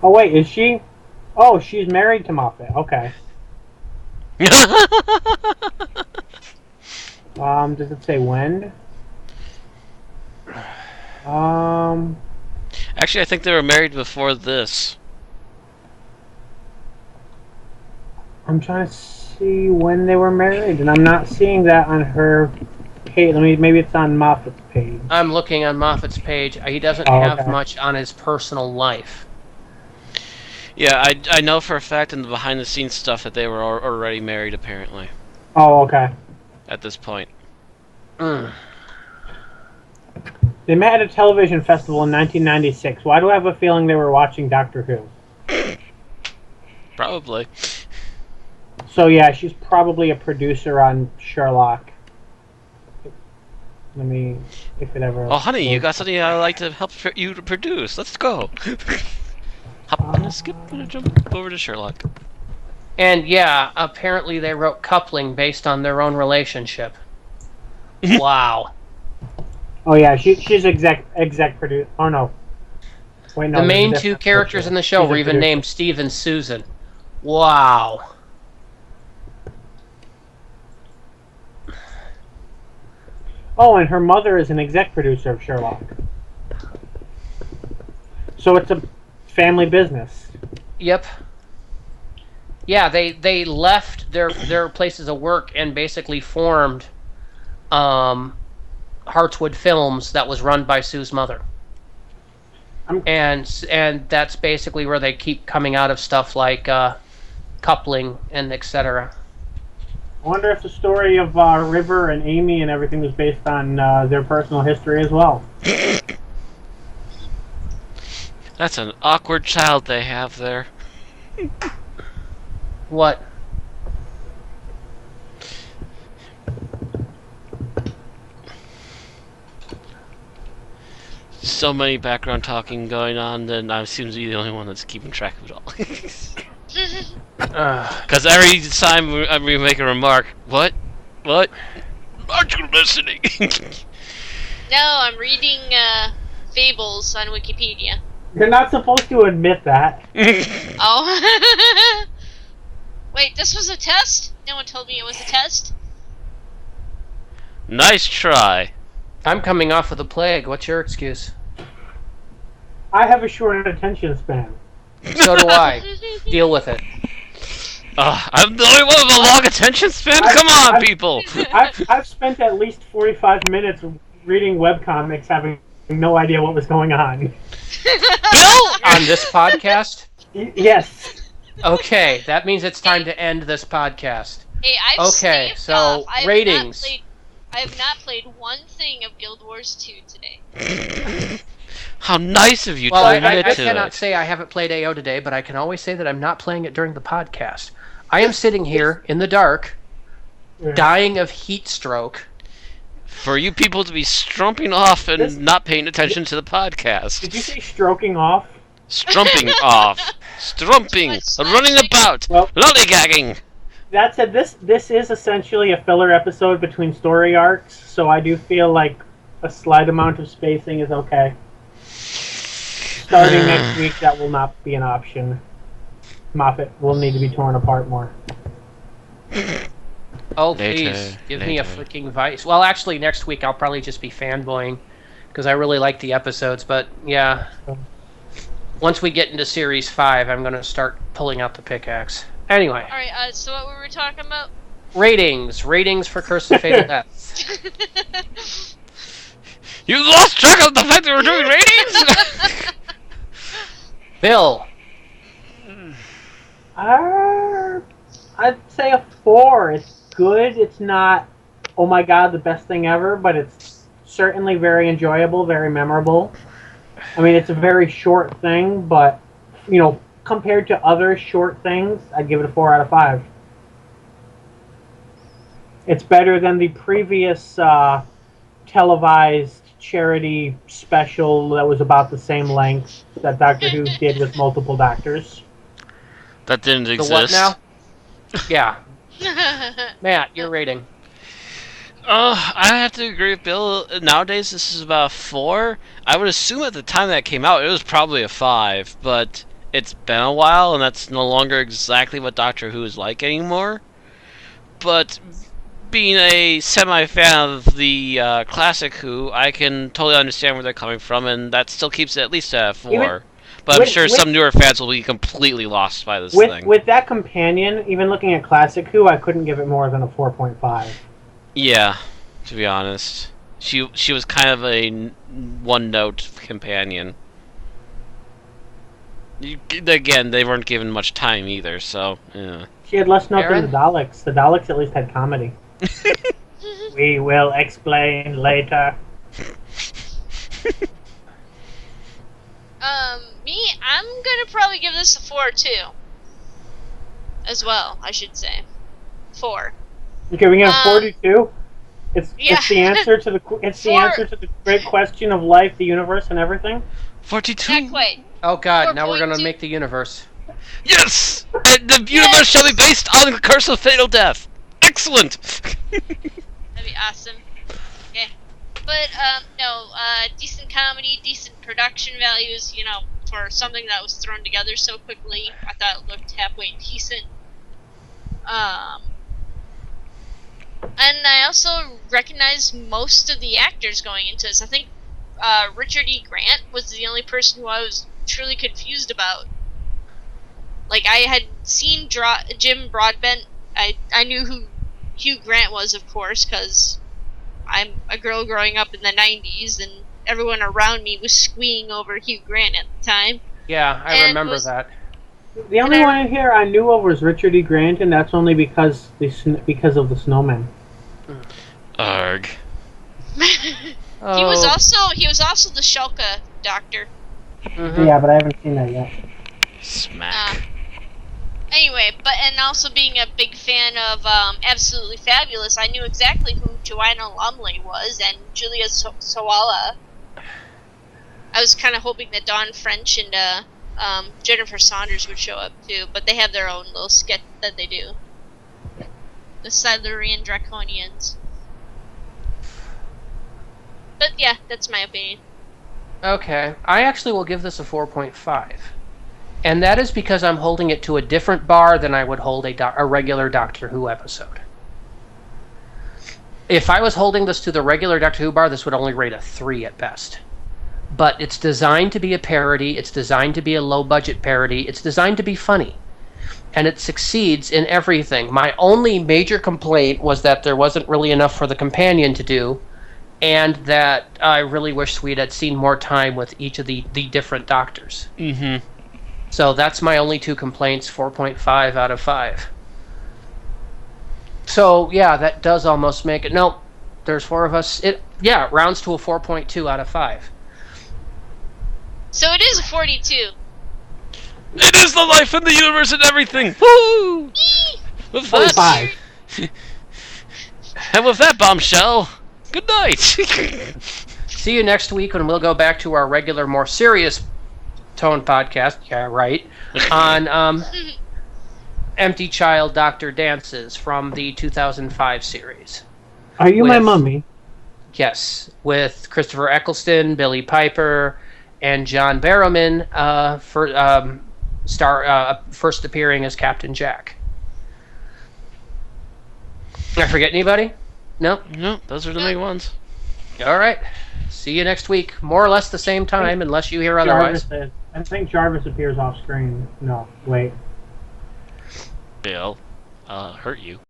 Oh, wait, is she? Oh, she's married to Moffat. Okay. Does it say when? Actually, I think they were married before this. I'm trying to see when they were married, and I'm not seeing that on her Kate. Maybe it's on Moffat's page. I'm looking on Moffat's page. He doesn't have much on his personal life. Yeah, I know for a fact in the behind-the-scenes stuff that they were already married, apparently. Oh, okay. At this point. Mm. They met at a television festival in 1996. Why do I have a feeling they were watching Doctor Who? Probably. So yeah, she's probably a producer on Sherlock. Let me, if it ever... Oh, honey, you got something I'd like to help you to produce. Let's go. Hop on a skip and a jump over to Sherlock. And yeah, apparently they wrote coupling based on their own relationship. Wow. Oh yeah, she's exec producer. Oh no. Wait, no. The main two characters in the show were even named Steve and Susan. Wow. Oh, and her mother is an exec producer of Sherlock. So it's a family business. Yep. Yeah, they left their places of work and basically formed Hartswood Films that was run by Sue's mother. And that's basically where they keep coming out of stuff like coupling and etc. I wonder if the story of River and Amy and everything was based on their personal history as well. That's an awkward child they have there. What? So many background talking going on, then I seem to be the only one that's keeping track of it all. Because every time we make a remark, what? Aren't you listening? No, I'm reading fables on Wikipedia. You're not supposed to admit that. Oh. Wait, this was a test? No one told me it was a test? Nice try. I'm coming off of the plague. What's your excuse? I have a short attention span. So do I. Deal with it. I'm the only one with a long attention span? Come on, people! I've spent at least 45 minutes reading webcomics having no idea what was going on. Bill! On this podcast? Yes. Okay, that means it's time to end this podcast. Hey, I've okay, so ratings. I have not played one thing of Guild Wars 2 today. How nice of you to admit I to cannot it. say I haven't played AO today, but I can always say that I'm not playing it during the podcast. I am sitting here in the dark, dying of heat stroke. For you people to be strumping off and not paying attention to the podcast. Did you say stroking off? Strumping off. Strumping. Running about. Well, lollygagging. That said, this is essentially a filler episode between story arcs, so I do feel like a slight amount of spacing is okay. Starting next week, that will not be an option. Moffat will need to be torn apart more. Oh, please, give me a freaking Vice. Well, actually, next week I'll probably just be fanboying, because I really like the episodes, but yeah. Once we get into Series 5, I'm going to start pulling out the pickaxe. Anyway. Alright, so what were we talking about? Ratings. Ratings for Curse of Fatal Deaths. You lost track of the fact that we're doing ratings? Bill. I'd say a 4. It's good. It's not, oh my god, the best thing ever, but it's certainly very enjoyable, very memorable. I mean, it's a very short thing, but, you know, compared to other short things, I'd give it a 4 out of 5. It's better than the previous televised charity special that was about the same length that Doctor Who did with multiple doctors. That didn't exist. The what now? Yeah. Matt, your rating. I have to agree with Bill. Nowadays, this is about 4. I would assume at the time that came out, it was probably a 5, but it's been a while, and that's no longer exactly what Doctor Who is like anymore. But being a semi-fan of the classic Who, I can totally understand where they're coming from, and that still keeps it at least at 4. But I'm sure some newer fans will be completely lost by this thing. With that companion, even looking at classic Who, I couldn't give it more than a 4.5. Yeah. To be honest, she was kind of a one-note companion. Again, they weren't given much time either, so yeah. She had less note than Aaron? the Daleks. The Daleks at least had comedy. We will explain later. I'm gonna probably give this a 4 too. As well, I should say. 4. Okay, we got 42. It's Yeah. the answer to the answer to the great question of life, the universe, and everything. 42. Not quite. Oh god, now we're 4.2. gonna make the universe. Yes! And the universe shall be based on the curse of fatal death. Excellent. That'd be awesome. Okay. But no, decent comedy, decent production values. You know, for something that was thrown together so quickly, I thought it looked halfway decent. And I also recognized most of the actors going into this. I think Richard E. Grant was the only person who I was truly confused about. Like, I had seen Jim Broadbent. I knew who Hugh Grant was, of course, because I'm a girl growing up in the 90s, and everyone around me was squeeing over Hugh Grant at the time. Yeah, I remember that. The only one in here I knew of was Richard E. Grant, and that's only because of the snowman. Arg. Oh. He was also the Shulka doctor. Mm-hmm. Yeah, but I haven't seen that yet. Smack. Anyway, and also being a big fan of Absolutely Fabulous, I knew exactly who Joanna Lumley was and Julia Sawala. I was kind of hoping that Dawn French and Jennifer Saunders would show up too, but they have their own little sketch that they do. The Silurian Draconians. But yeah, that's my opinion. Okay, I actually will give this a 4.5. And that is because I'm holding it to a different bar than I would hold a regular Doctor Who episode. If I was holding this to the regular Doctor Who bar, this would only rate a 3 at best. But it's designed to be a parody, it's designed to be a low-budget parody, it's designed to be funny. And it succeeds in everything. My only major complaint was that there wasn't really enough for the companion to do, and that I really wish we'd had seen more time with each of the different Doctors. Mm-hmm. So that's my only 2 complaints, 4.5 out of 5. So, yeah, that does almost make it... No, there's 4 of us. It rounds to a 4.2 out of 5. So it is a 42. It is the life and the universe and everything. Woo! With 45. And with that bombshell, good night. See you next week when we'll go back to our regular, more serious tone podcast. Yeah, right. On Empty Child Doctor Dances from the 2005 series. Are you my mummy? Yes, with Christopher Eccleston, Billy Piper, and John Barrowman first appearing as Captain Jack. I forget anybody? No? No, those are the main ones. All right. See you next week. More or less the same time, unless you hear otherwise. I think Jarvis appears off screen. No, wait. Bill, hurt you.